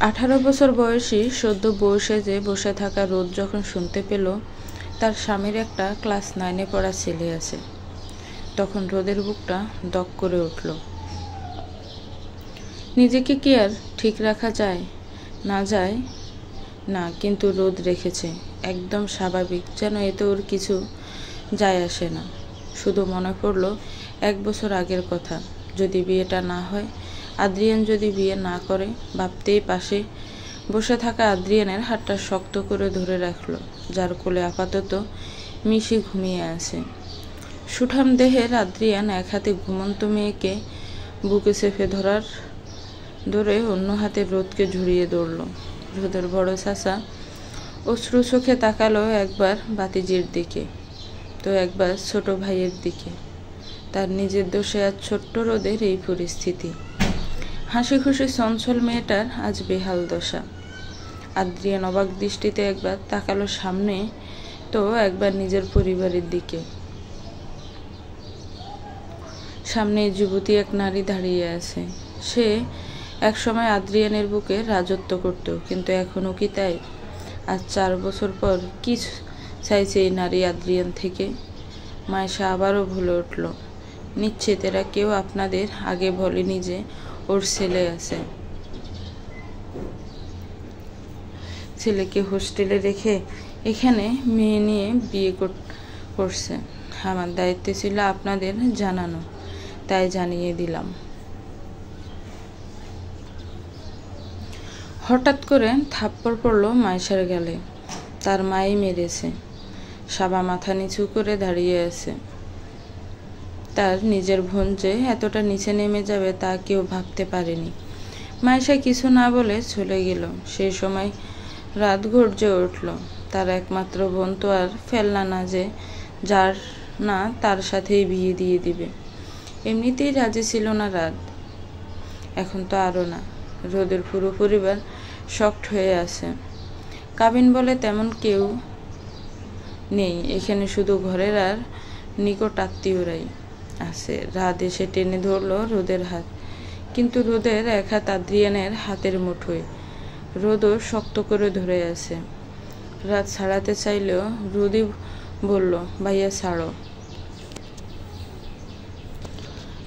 18 বছর বয়সী সদ্য বউ সেজে বসে থাকা রোদ যখন শুনতে পেল তার স্বামীর একটা ক্লাস 9-এ পড়া ছেলে আছে, তখন রোদের বুকটা দক করে উঠল। নিজেকে কি আর ঠিক রাখা যায়? না যায় না, কিন্তু রোদ রেখেছে একদম স্বাভাবিক, যেন এতে ওর কিছু যায় আসে না। শুধু মনে পড়ল 1 বছর আগের কথা, যদি বিয়েটা না হয়, আদ্রিয়ান যদি বিয়ে না করে। ভাবতেই পাশে বসে থাকা আদ্রিয়ানের হাতটা শক্ত করে ধরে রাখল, যার কোলে আপাতত মিশি ঘুমিয়ে আছে। সুঠাম দেহের আদ্রিয়ান এক হাতে ঘুমন্ত মেয়েকে বুকে চেপে ধরে অন্য হাতে রোদকে ঝুড়িয়ে ধরল। রোদের বড় চাচা অশ্রু চোখে তাকালো একবার বাতিজির দিকে, তো একবার ছোট ভাইয়ের দিকে। তার নিজের দোষে আজ ছোট্ট রোদের এই পরিস্থিতি। হাসি খুশি চঞ্চল মেয়েটার আজ বেহাল দশা। আদ্রিয়ান অবাক দৃষ্টিতে একবার তাকালো সামনে, তো একবার নিজের পরিবারের দিকে। সামনে যুবতী এক নারী দাঁড়িয়ে আছে। সে একসময় আদ্রিয়ানের বুকে রাজত্ব করত, কিন্তু এখনো কি তাই? আজ 4 বছর পর কি চাইছে এই নারী আদ্রিয়ান থেকে? মায়েশা আবারও বলে উঠল, নিশ্চিত এরা কেউ আপনাদের আগে বলেনি যে ওর ছেলে আছে। ছেলেকে হোস্টেলে রেখে এখানে মেয়ে নিয়ে বিয়ে করছে। আমার দায়িত্ব ছিল আপনাদের জানানো, তাই জানিয়ে দিলাম। হঠাৎ করে থাপ্পড় পড়ল মায়েশার গালে। তার মাই মেরেছে। সাবা মাথা নিচু করে দাঁড়িয়ে আছে। তার নিজের বোন যে এতটা নিচে নেমে যাবে তা কেউ ভাবতে পারেনি। মায়েশা কিছু না বলে চলে গেল। সেই সময় রাত গর্জে উঠল। তার একমাত্র বোন তো আর ফেলনা না যে যার না তার সাথেই বিয়ে দিয়ে দিবে। এমনিতেই রাজি ছিল না রাত, এখন তো আরও না। রোদের পুরো পরিবার শকড হয়ে আছে। কাবিন বলে তেমন কেউ নেই এখানে, শুধু ঘরের আর নিকট আত্মীয়রাই আছে। রাত এসে টেনে ধরল রোদের হাত, কিন্তু রোদের এক হাত আদ্রিয়ানের হাতের মুঠোয়। রোদও শক্ত করে ধরে আছে। রাত ছাড়াতে চাইলেও রোদই বলল, ভাইয়া ছাড়ো।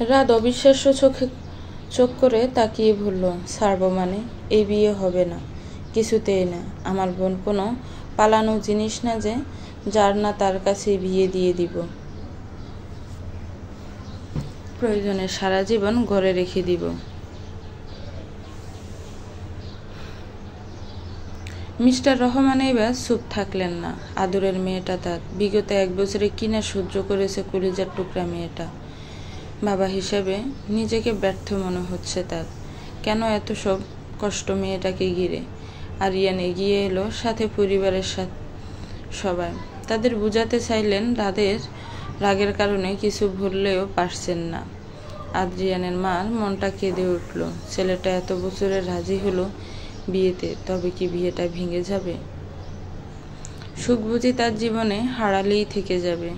রাত অবিশ্বাস্য চোখ করে তাকিয়ে বলল, ছাড়বো মানে? এই বিয়ে হবে না, কিছুতেই না। আমার বোন কোনো পালানো জিনিস না যে যার না তার কাছে বিয়ে দিয়ে দিব। প্রয়োজনে সারা জীবন ঘরে রেখে দিব। মিস্টার রহমান এবার চুপ থাকলেন না। আদরের মেয়েটা তার, বিগত 1 বছরে কিনা সহ্য করেছে কলিজার টুকরা মেয়েটা। বাবা হিসেবে নিজেকে ব্যর্থ মনে হচ্ছে তার। কেন এত সব কষ্ট মেয়েটাকে ঘিরে? আরিয়ান এগিয়ে এলো, সাথে পরিবারের সবাই। তাদের বুঝাতে চাইলেন রাগের কারণে কিছু বললেও পারছেন না। আদ্রিয়ানের মার মনটা কেঁদে উঠল। ছেলেটা এত বছরে রাজি হলো বিয়েতে, তবে কি বিয়েটা ভেঙে যাবে? সুখ বুঝি তার জীবনে হারালেই থেকে যাবে।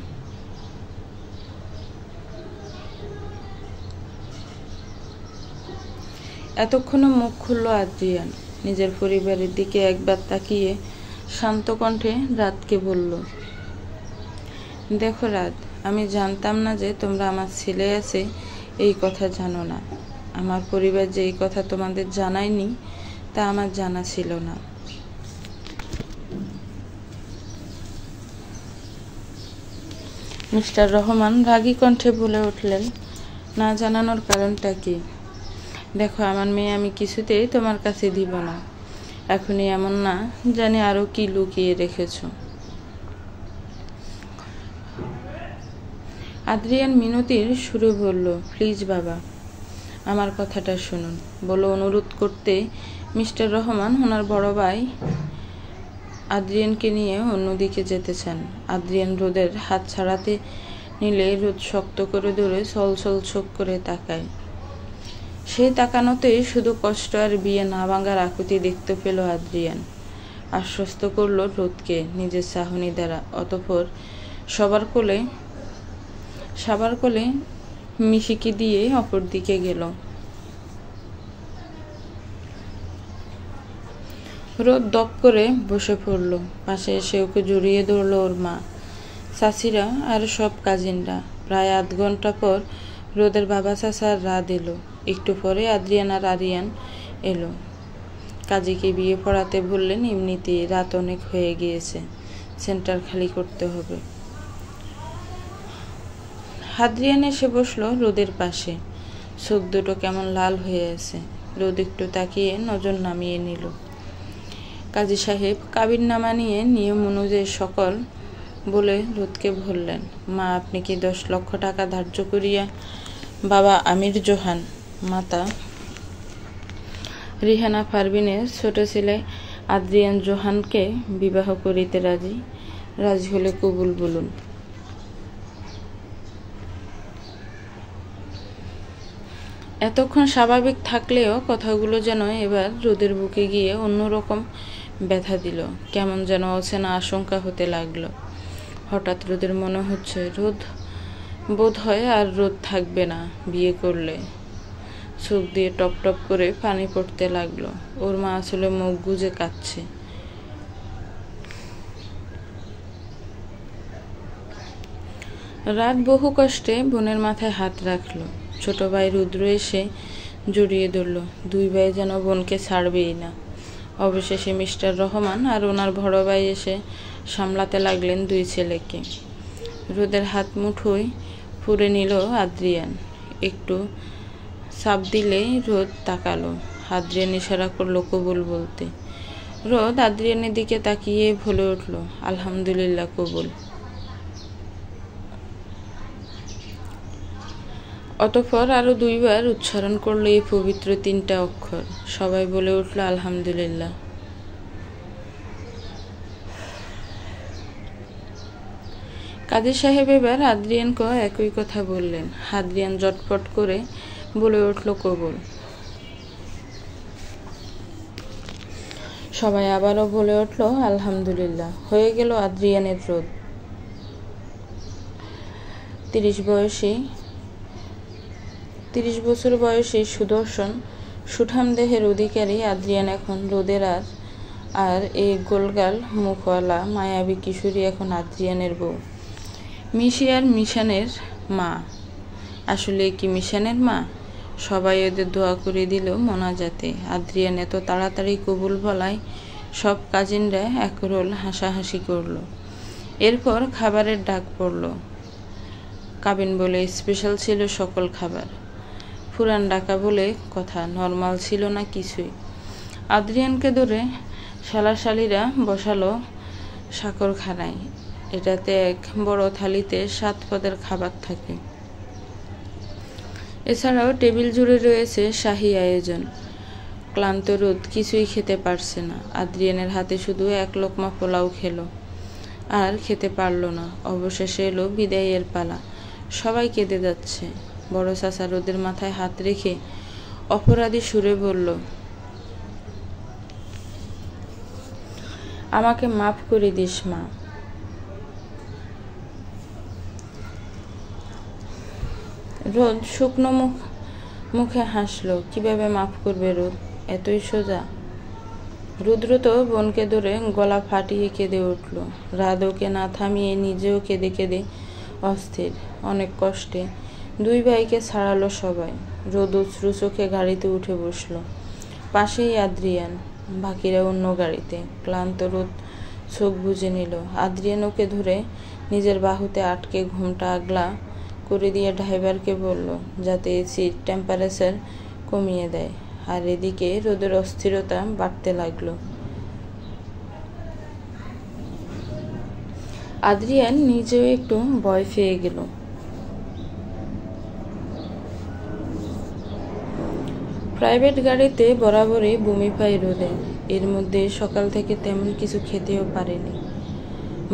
এতক্ষণে মুখ খুলল আদ্রিয়ান। নিজের পরিবারের দিকে একবার তাকিয়ে শান্ত কণ্ঠে রাতকে বলল, দেখো রাত, আমি জানতাম না যে তোমরা আমার ছেলে আছে এই কথা জানো না। আমার পরিবার যে এই কথা তোমাদের জানায়নি তা আমার জানা ছিল না। মিস্টার রহমান রাগী কণ্ঠে বলে উঠলেন, না জানানোর কারণটা কি? দেখো আমার মেয়ে আমি কিছুতেই তোমার কাছে দিব না। এখনই এমন না জানি আরো কি লুকিয়ে রেখেছ। আদ্রিয়ান মিনতির সুরে বলল, প্লিজ বাবা, আমার কথাটা শুনুন। বলে অনুরোধ করতে মিস্টার রহমান ওনার বড় ভাই আদ্রিয়ানকে নিয়ে অন্যদিকে যেতে চান। আদ্রিয়ান রোদের হাত ছাড়াতে নিলে রোদ শক্ত করে ধরে ছলছল চোখ করে তাকায়। সেই তাকানোতেই শুধু কষ্ট আর বিয়ে না ভাঙার আকুতি দেখতে পেল আদ্রিয়ান। আশ্বস্ত করল রোদকে নিজের চাহনি দ্বারা, অতঃপর সবার কোলে মিশিকে দিয়ে অপর দিকে গেল। রোদ দপ করে বসে পড়ল। পাশে এসে ওকে জড়িয়ে ধরল ওর মা, চাচিরা আর সব কাজিনরা। প্রায় আধ ঘন্টা পর রোদের বাবা চাচার রাত এলো। একটু পরে আদ্রিয়ান আর আরিয়ান এলো। কাজীকে বিয়ে পড়াতে বললেন, এমনিতেই রাত অনেক হয়ে গিয়েছে, সেন্টার খালি করতে হবে। আদ্রিয়ান এসে বসলো রোদের পাশে। চোখ দুটো কেমন লাল হয়ে আছে। রোদ একটু তাকিয়ে নজর নামিয়ে নিল। কাজী সাহেব কাবিননামা নিয়ে নিয়ম অনুযায়ী সকল বলে রোদকে বললেন, মা আপনি কি 10 লক্ষ টাকা ধার্য করিয়া বাবা আমির জোহান মাতা রিহানা পারভিনের ছোট ছেলে আদ্রিয়ান জোহানকে বিবাহ করিতে রাজি? রাজি হলে কবুল বলুন। এতক্ষণ স্বাভাবিক থাকলেও কথাগুলো যেন এবার রোদের বুকে গিয়ে অন্যরকম ব্যথা দিল। কেমন যেন অচেনা আশঙ্কা হতে লাগলো। হঠাৎ রোদের মনে হচ্ছে রোদ বোধ হয় আর রোদ থাকবে না বিয়ে করলে। চোখ দিয়ে টপ টপ করে পানি পড়তে লাগলো। ওর মা আসলে মুখ গুজে কাঁদছে। রাত বহু কষ্টে বোনের মাথায় হাত রাখলো। ছোট ভাই রুদ্র এসে জড়িয়ে ধরল। দুই ভাই যেন বোনকে ছাড়বেই না। অবশেষে মিস্টার রহমান আর ওনার বড় ভাই এসে সামলাতে লাগলেন দুই ছেলেকে। রোদের হাত মুঠোয় পুরে নিল আদ্রিয়ান। একটু চাপ দিলেই রোদ তাকালো। আদ্রিয়ান ইশারা করলো কবুল বলতে। রোদ আদ্রিয়ানের দিকে তাকিয়ে বলে উঠল, আলহামদুলিল্লাহ কবুল। অতঃপর আরো 2 বার উচ্চারণ করলো এই পবিত্র 3টা অক্ষর। সবাই বলে উঠল আলহামদুলিল্লাহ। কাজী সাহেব এবার আদ্রিয়ানকে একই কথা বললেন। আদ্রিয়ান জটপট করে বলে উঠল কবুল। সবাই আবারও বলে উঠল আলহামদুলিল্লাহ। হয়ে গেল আদ্রিয়ানের রোদ। 30 বছর বয়সী সুদর্শন সুঠাম দেহের অধিকারী আদ্রিয়ান এখন রোদের আর এই গোলগাল মুখওয়ালা মায়াবী কিশোরী এখন আদ্রিয়ানের বউ। মিশি আর মিশানের মা। আসলে কি মিশানের মা? সবাই ওদের দোয়া করে দিল মোনাজাতে। আদ্রিয়ান এত তাড়াতাড়ি কবুল বলায় সব কাজিনরা একরোল হাসাহাসি করলো। এরপর খাবারের ডাক পড়ল। কাবিন বলে স্পেশাল ছিল সকল খাবার। পুরান ডাকা বলে কথা, নর্মাল ছিল না কিছুই। আদ্রিয়ানকে ধরে শালাশালিরা বসালো সাকরখানায়। এটাতে এক বড় থালিতে 7 পদের খাবার থাকে। এছাড়াও টেবিল জুড়ে রয়েছে শাহী আয়োজন। ক্লান্ত রোদ কিছুই খেতে পারছে না। আদ্রিয়ানের হাতে শুধু 1 লোকমা পোলাও খেলো, আর খেতে পারল না। অবশেষে এলো বিদায়ের পালা। সবাই কেঁদে যাচ্ছে। বড় চাচা রোদের মাথায় হাত রেখে অপরাধী সুরে বলল, আমাকে মাফ করে দিস মা। রোদ শুকনো মুখে হাসলো। কিভাবে মাফ করবে রোদ? এতই সোজা? রুদ্র তো বোনকে ধরে গলা ফাটিয়ে কেঁদে উঠল। রাত ওকে না থামিয়ে নিজেও কেঁদে কেঁদে অস্থির। অনেক কষ্টে 2 ভাইকে ছাড়ালো সবাই। রোদ অশ্রু চোখে গাড়িতে উঠে বসলো। পাশেই আদ্রিয়ান, বাকিরা অন্য গাড়িতে। ক্লান্ত রোদ চোখ বুজে নিল। আদ্রিয়ান ওকে ধরে নিজের বাহুতে আটকে ঘুমটা আগলা করে দিয়ে ড্রাইভারকে বলল যাতে এসির টেম্পারেচার কমিয়ে দেয়। আর এদিকে রোদের অস্থিরতা বাড়তে লাগলো। আদ্রিয়ান নিজেও একটু ভয় পেয়ে গেল। প্রাইভেট গাড়িতে বরাবরই বমি পায় রোদে। এর মধ্যে সকাল থেকে তেমন কিছু খেতেও পারেনি।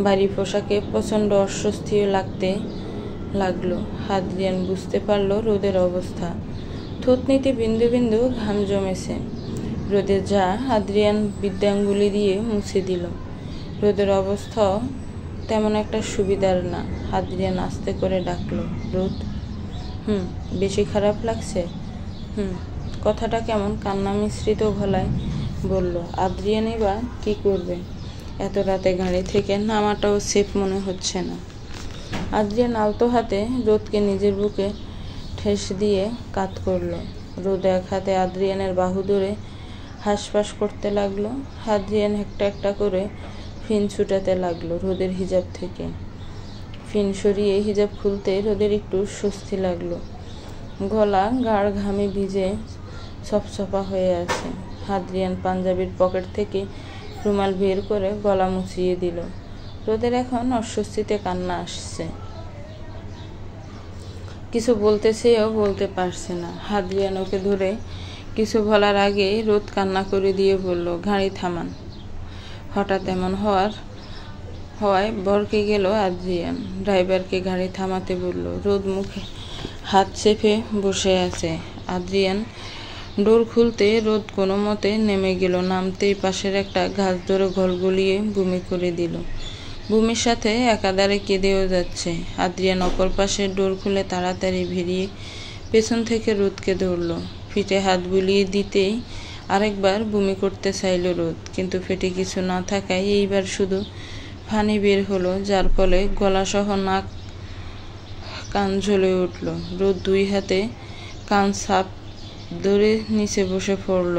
বাড়ি পোশাকে প্রচণ্ড অস্বস্তিও লাগতে লাগলো। আদ্রিয়ান বুঝতে পারল রোদের অবস্থা। থুতনিতে বিন্দু বিন্দু ঘাম জমেছে। রোদের যা আদ্রিয়ান বিদ্যাঙ্গুলি দিয়ে মুছে দিল। রোদের অবস্থা তেমন একটা সুবিধার না। আদ্রিয়ান আস্তে করে ডাকলো, রোদ। বেশি খারাপ লাগছে? কথাটা কেমন কান্না মিশ্রিত গলায় বলল, আদ্রিয়ানই বা কী করবে? এত রাতে গাড়ি থেকে নামাটাও সেফ মনে হচ্ছে না। আদ্রিয়ান আলতো হাতে রোদকে নিজের বুকে ঠেস দিয়ে কাত করল। রোদ এক হাতে আদ্রিয়ানের বাহু ধরে হাঁসফাঁস করতে লাগলো। আদ্রিয়ান একটা একটা করে ফিন ছুটাতে লাগলো রোদের হিজাব থেকে। ফিন সরিয়ে হিজাব খুলতে রোদের একটু স্বস্তি লাগলো। গলা গাঢ় ঘামে ভিজে ছপছপা হয়ে আছে। আদ্রিয়ান পাঞ্জাবির পকেট থেকে রুমাল বের করে গলা মুছিয়ে দিল। রোদের এখন অস্বস্তিতে কান্না আসছে। কিছু বলতে চেয়েও বলতে পারছে না। আদ্রিয়ান ওকে ধরে কিছু বলার আগেই রোদ কান্না করে দিয়ে বলল, গাড়ি থামান। হঠাৎ এমন হওয়ায় বরকে গেল আদ্রিয়ান। ড্রাইভারকে গাড়ি থামাতে বলল। রোদ মুখে হাত চেপে বসে আছে। আদ্রিয়ান ডোর খুলতে রোদ কোনো মতে নেমে গেল। নামতেই পাশের একটা গাছ ধরে গলগলিয়ে বমি করে দিল। বমির সাথে একাধারে কেঁদেও যাচ্ছে। আদ্রিয়ান অপর পাশের ডোর খুলে তাড়াতাড়ি বেরিয়ে পেছন থেকে রোদকে ধরল। পিঠে হাত বুলিয়ে দিতেই আরেকবার বমি করতে চাইল রোদ, কিন্তু পেটে কিছু না থাকায় এইবার শুধু পানি বের হলো, যার ফলে গলাসহ নাক কান জ্বলে উঠল। রোদ দুই হাতে কান সাপ ধরে নিচে বসে পড়ল।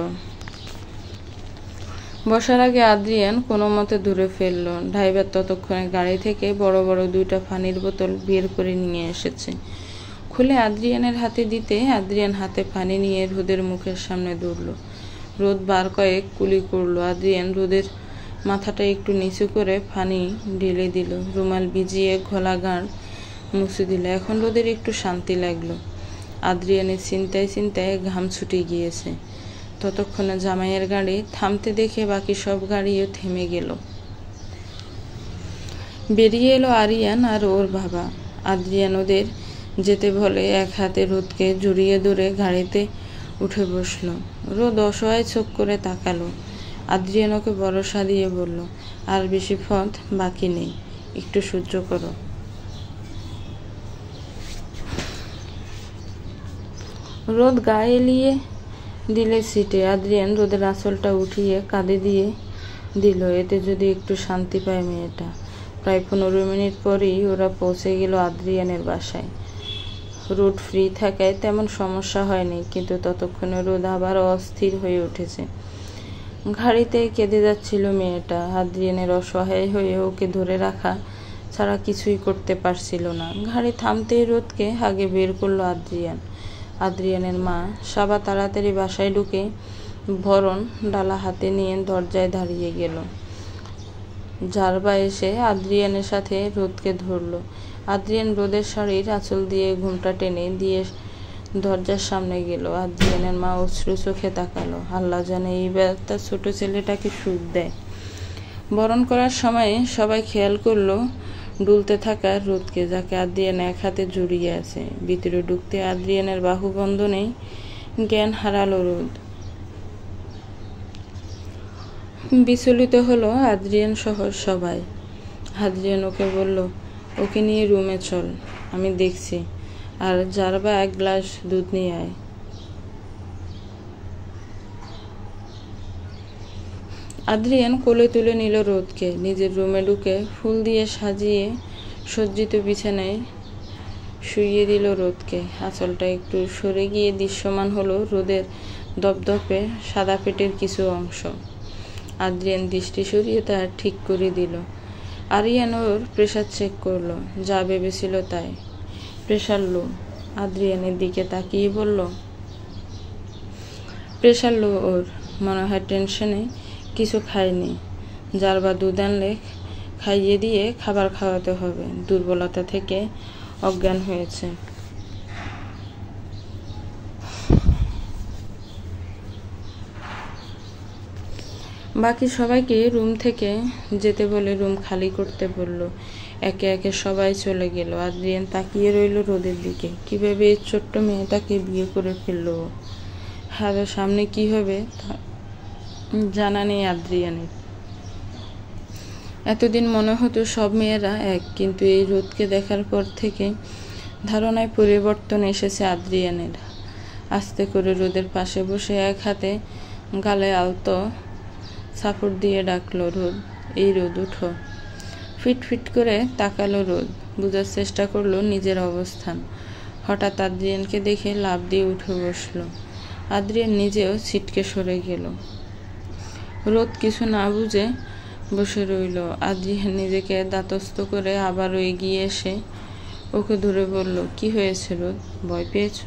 বসার আগে আদ্রিয়ান কোনো মতে দূরে ফেলল। ড্রাইভার ততক্ষণে গাড়ি থেকে বড় বড় দুইটা পানির বোতল বের করে নিয়ে এসেছে। খুলে আদ্রিয়ানের হাতে দিতে আদ্রিয়ান হাতে পানি নিয়ে রোদের মুখের সামনে দৌড়ল। রোদ বার কয়েক কুলি করল। আদ্রিয়ান রোদের মাথাটা একটু নিচু করে পানি ঢেলে দিল। রুমাল ভিজিয়ে ঘোলা গাঁড় মুছে দিল। এখন রোদের একটু শান্তি লাগলো। আদ্রিয়ানের চিন্তায় চিন্তায় ঘাম ছুটে গিয়েছে। ততক্ষণে জামাইয়ের গাড়ি থামতে দেখে বাকি সব গাড়িও থেমে গেল। বেরিয়ে এলো আরিয়ান আর ওর বাবা। আদ্রিয়ান ওদের যেতে বলে এক হাতে রোদকে জড়িয়ে ধরে গাড়িতে উঠে বসল। রোদ অসহায় চোখ করে তাকালো। আদ্রিয়ান ওকে ভরসা দিয়ে বলল, আর বেশি পথ বাকি নেই, একটু সহ্য করো। রোদ গায়ে এলিয়ে দিলে সিটে। আদ্রিয়ান রোদের আঁচলটা উঠিয়ে কাঁধে দিয়ে দিল, এতে যদি একটু শান্তি পায় মেয়েটা। প্রায় 15 মিনিট পরেই ওরা পৌঁছে গেল আদ্রিয়ানের বাসায়। রোড ফ্রি থাকায় তেমন সমস্যা হয়নি, কিন্তু ততক্ষণে রোদ আবার অস্থির হয়ে উঠেছে। গাড়িতে কেঁদে যাচ্ছিল মেয়েটা। আদ্রিয়ানের অসহায় হয়ে ওকে ধরে রাখা ছাড়া কিছুই করতে পারছিল না। গাড়ি থামতেই রোদকে আগে বের করলো আদ্রিয়ান। আদ্রিয়ানের মা সাবা তাড়াতাড়ি বাসায় ঢুকে ভরণ ডালা হাতে নিয়ে দরজায় দাঁড়িয়ে গেল। জারবা এসে আদ্রিয়ানের সাথে রোদকে ধরল। আদ্রিয়ান রোদের শাড়ির আঁচল দিয়ে ঘুমটা টেনে দিয়ে দরজার সামনে গেল। আদ্রিয়ানের মা অশ্রু চোখে তাকালো। আল্লাহ জানে এইবার তার ছোট ছেলেটাকে সুখ দেয়। বরণ করার সময় সবাই খেয়াল করলো ডুলতে থাকা রোদকে, যাকে আদ্রিয়ান এক হাতে জড়িয়ে আছে। ভিতরে ঢুকতে আদ্রিয়ানের বাহু বন্ধনেই জ্ঞান হারালো রোদ। বিচলিত হলো আদ্রিয়ান সহ সবাই। আদ্রিয়ান ওকে বলল, ওকে নিয়ে রুমে চল, আমি দেখছি, আর জারবা এক গ্লাস দুধ নিয়ে আয়। আদ্রিয়ান কোলে তুলে নিল রোদকে। নিজের রুমে ঢুকে ফুল দিয়ে সাজিয়ে সজ্জিত বিছানায় শুইয়ে দিল রোদকে। আঁচলটা একটু সরে গিয়ে দৃশ্যমান হলো রোদের দপদপে সাদা পেটের কিছু অংশ। আদ্রিয়ান দৃষ্টি সরিয়ে তা ঠিক করে দিল। আরিয়ান ওর প্রেশার চেক করলো। যা ভেবেছিল তাই, প্রেশার লো। আদ্রিয়ানের দিকে তাকিয়ে বলল, প্রেশার লো ওর, মনে হয় টেনশনে কিছু খায়নি। জারবা দুধ আনলে খাইয়ে দিয়ে খাবার খাওয়াতে হবে, দুর্বলতা থেকে অজ্ঞান হয়েছে। বাকি সবাইকে রুম থেকে যেতে বলে রুম খালি করতে বলল। একে একে সবাই চলে গেল। আদ্রিয়ান তাকিয়ে রইল রোদের দিকে। কিভাবে এই ছোট্ট মেয়েটাকে বিয়ে করে ফেললো? আর সামনে কি হবে জানা নেই আদ্রিয়ানের। এতদিন মনে হতো সব মেয়েরা এক, কিন্তু এই রোদকে দেখার পর থেকে ধারণায় পরিবর্তন এসেছে আদ্রিয়ানের। আস্তে করে রোদের পাশে বসে এক হাতে গালে আলতো সাপোর্ট দিয়ে ডাকলো, রোদ, এই রোদ, উঠো। ফিট ফিট করে তাকালো রোদ, বোঝার চেষ্টা করলো নিজের অবস্থান। হঠাৎ আদ্রিয়ানকে দেখে লাফ দিয়ে উঠে বসলো। আদ্রিয়ান নিজেও ছিটকে সরে গেল। রোদ কিছু না বুঝে বসে রইল। আদ্রিয়ান নিজেকে দাঁতস্থ করে আবারও এগিয়ে এসে ওকে ধরে বলল, কি হয়েছে রোদ, ভয় পেয়েছ?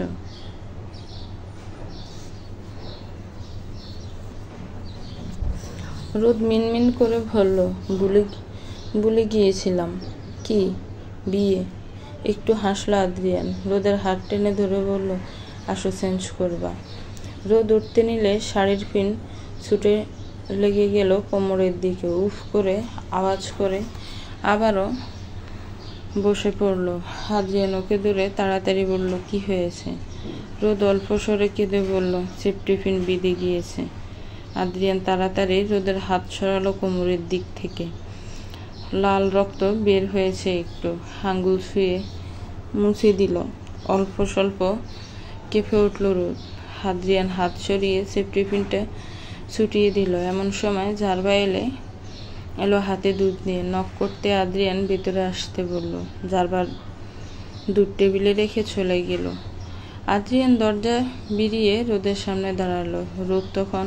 রোদ মিনমিন করে বলল, ভুলে গিয়েছিলাম। কি? বিয়ে। একটু হাসলো আদ্রিয়ান। রোদের হাত টেনে ধরে বলল, আসো, চেঞ্জ করবা। রোদ উঠতে নিলে শাড়ির পিন ছুটে লেগে গেল কোমরের দিকে। উফ করে আওয়াজ করে আবারও বসে পড়ল। আদ্রিয়ান ওকে ধরে তাড়াতাড়ি বলল, কি হয়েছে? রোদ অল্প স্বরে কেঁদে বলল, সেফটি পিন বিঁধে গিয়েছে। আদ্রিয়ান তাড়াতাড়ি রোদের হাত সরালো কোমরের দিক থেকে। লাল রক্ত বের হয়েছে, একটু আঙ্গুল ছুঁয়ে মুছে দিল। অল্প স্বল্প কেঁপে উঠল রোদ। আদ্রিয়ান হাত সরিয়ে সেফটি পিনটা ছুটিয়ে দিল। এমন সময় ঝারবা এলো হাতে দুধ নিয়ে। নক করতে আদ্রিয়ান ভেতরে আসতে বলল। ঝারবার দুধ টেবিলে রেখে চলে গেল। আদ্রিয়ান দরজা বেরিয়ে রোদের সামনে দাঁড়ালো। রোদ তখন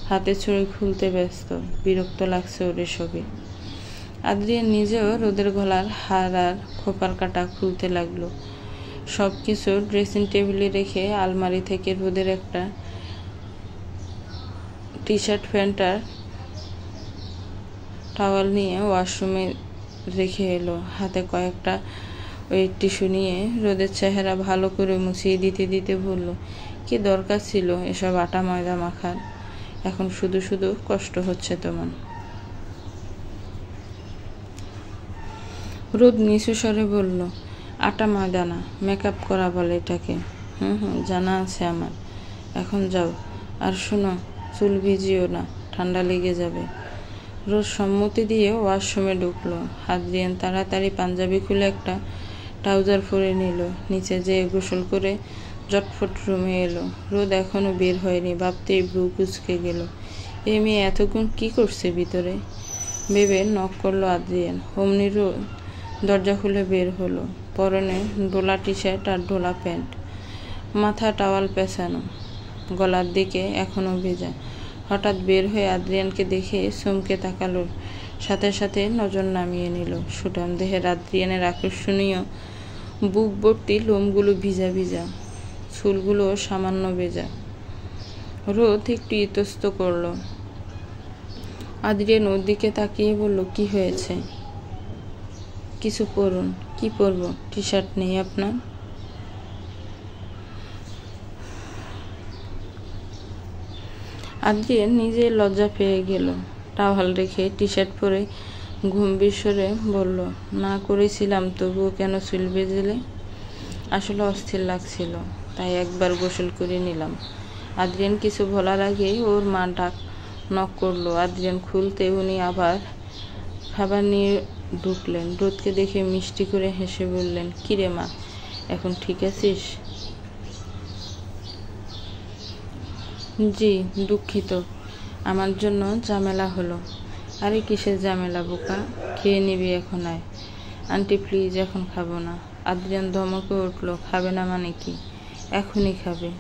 হাতে ছড়ি খুলতে ব্যস্ত। বিরক্ত লাগছে ওর এসবে। আদ্রিয়ান নিজেও রোদের গলার হার আর খোপার কাটা খুলতে লাগলো। সব কিছু ড্রেসিং টেবিলে রেখে আলমারি থেকে রোদের একটা টি শার্ট, প্যান্ট আর টাওয়াল নিয়ে ওয়াশরুমে রেখে এলো। হাতে কয়েকটা ওয়েট টিস্যু নিয়ে রোদের চেহারা ভালো করে মুছিয়ে দিতে দিতে বলল, কি দরকার ছিল এসব আটা ময়দা মাখার? এখন শুধু শুধু কষ্ট হচ্ছে তোমার। রোদ নিচু স্বরে বলল, আটা ময়দা না, মেকআপ করা বলে এটাকে। জানা আছে আমার। এখন যাও, আর শোনো, চুল ভিজিও না, ঠান্ডা লেগে যাবে। রোদ সম্মতি দিয়ে ওয়াশরুমে ঢুকলো। আদ্রিয়ান তাড়াতাড়ি পাঞ্জাবি খুলে একটা ট্রাউজার পরে নিল। নিচে যেয়ে গোসল করে জটফট রুমে এলো। রোদ এখনো বের হয়নি। ভাবতেই ব্রু কুঁচকে গেল। এই মেয়ে এতক্ষণ কি করছে ভিতরে ভেবে নক করলো আদ্রিয়ান। অমনি রোদ দরজা খুলে বের হলো। পরনে ডোলা টি শার্ট আর ডোলা প্যান্ট, মাথা টাওয়াল পেঁচানো, গলার দিকে এখনো ভেজা। হঠাৎ বের হয়ে আদ্রিয়ানকে দেখে চমকে তাকালো, সাথে সাথে নজর নামিয়ে নিল। সুঠাম দেহের আদ্রিয়ানের আকর্ষণীয় বুক ভর্তি লোমগুলো ভিজা ভিজা, চুলগুলো সামান্য ভেজা। রোদ একটু ইতস্ত করলো। আদ্রিয়ান ওর দিকে তাকিয়ে বলল, কি হয়েছে? কিছু পরুন। কি পরবো? টি শার্ট নেই আপনার? আদ্রিয়ান নিজে লজ্জা পেয়ে গেল। টাওয়াল রেখে টি শার্ট পরে গম্ভীর স্বরে বলল, না করেছিলাম, তবুও কেন চুল ভেজেলে? আসলে অস্থির লাগছিল, তাই একবার গোসল করে নিলাম। আদ্রিয়ান কিছু বলার আগেই ওর মা নক করলো। আদ্রিয়ান খুলতে উনি আবার খাবার নিয়ে ঢুকলেন। রোদকে দেখে মিষ্টি করে হেসে বললেন, কিরে মা, এখন ঠিক আছিস? জি, দুঃখিত, আমার জন্য ঝামেলা হলো। আরে কিসের ঝামেলা বোকা, খেয়ে নিবি এখন, আয়। আন্টি প্লিজ, এখন খাবো না। আদ্রিয়ান ধমকে উঠল, খাবে না মানে কি? এখনই খাবে।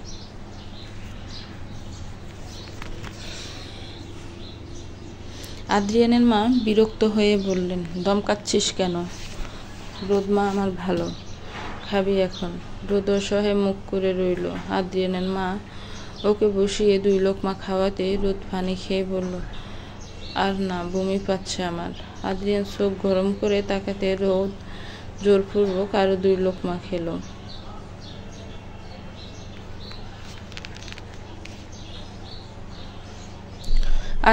আদ্রিয়ানের মা বিরক্ত হয়ে বললেন, ধমকাচ্ছিস কেন? রোদ মা আমার ভালো, খাবি এখন। রোদ অসহায় মুখ করে রইল। আদ্রিয়ানের মা ওকে বসিয়ে 2 লোকমা খাওয়াতে রোদ পানি খেয়ে বলল, আর না, বমি পাচ্ছে আমার। আদ্রিয়ান চোখ গরম করে তাকাতে রোদ জোরপূর্বক আরো 2 লোকমা খেলো।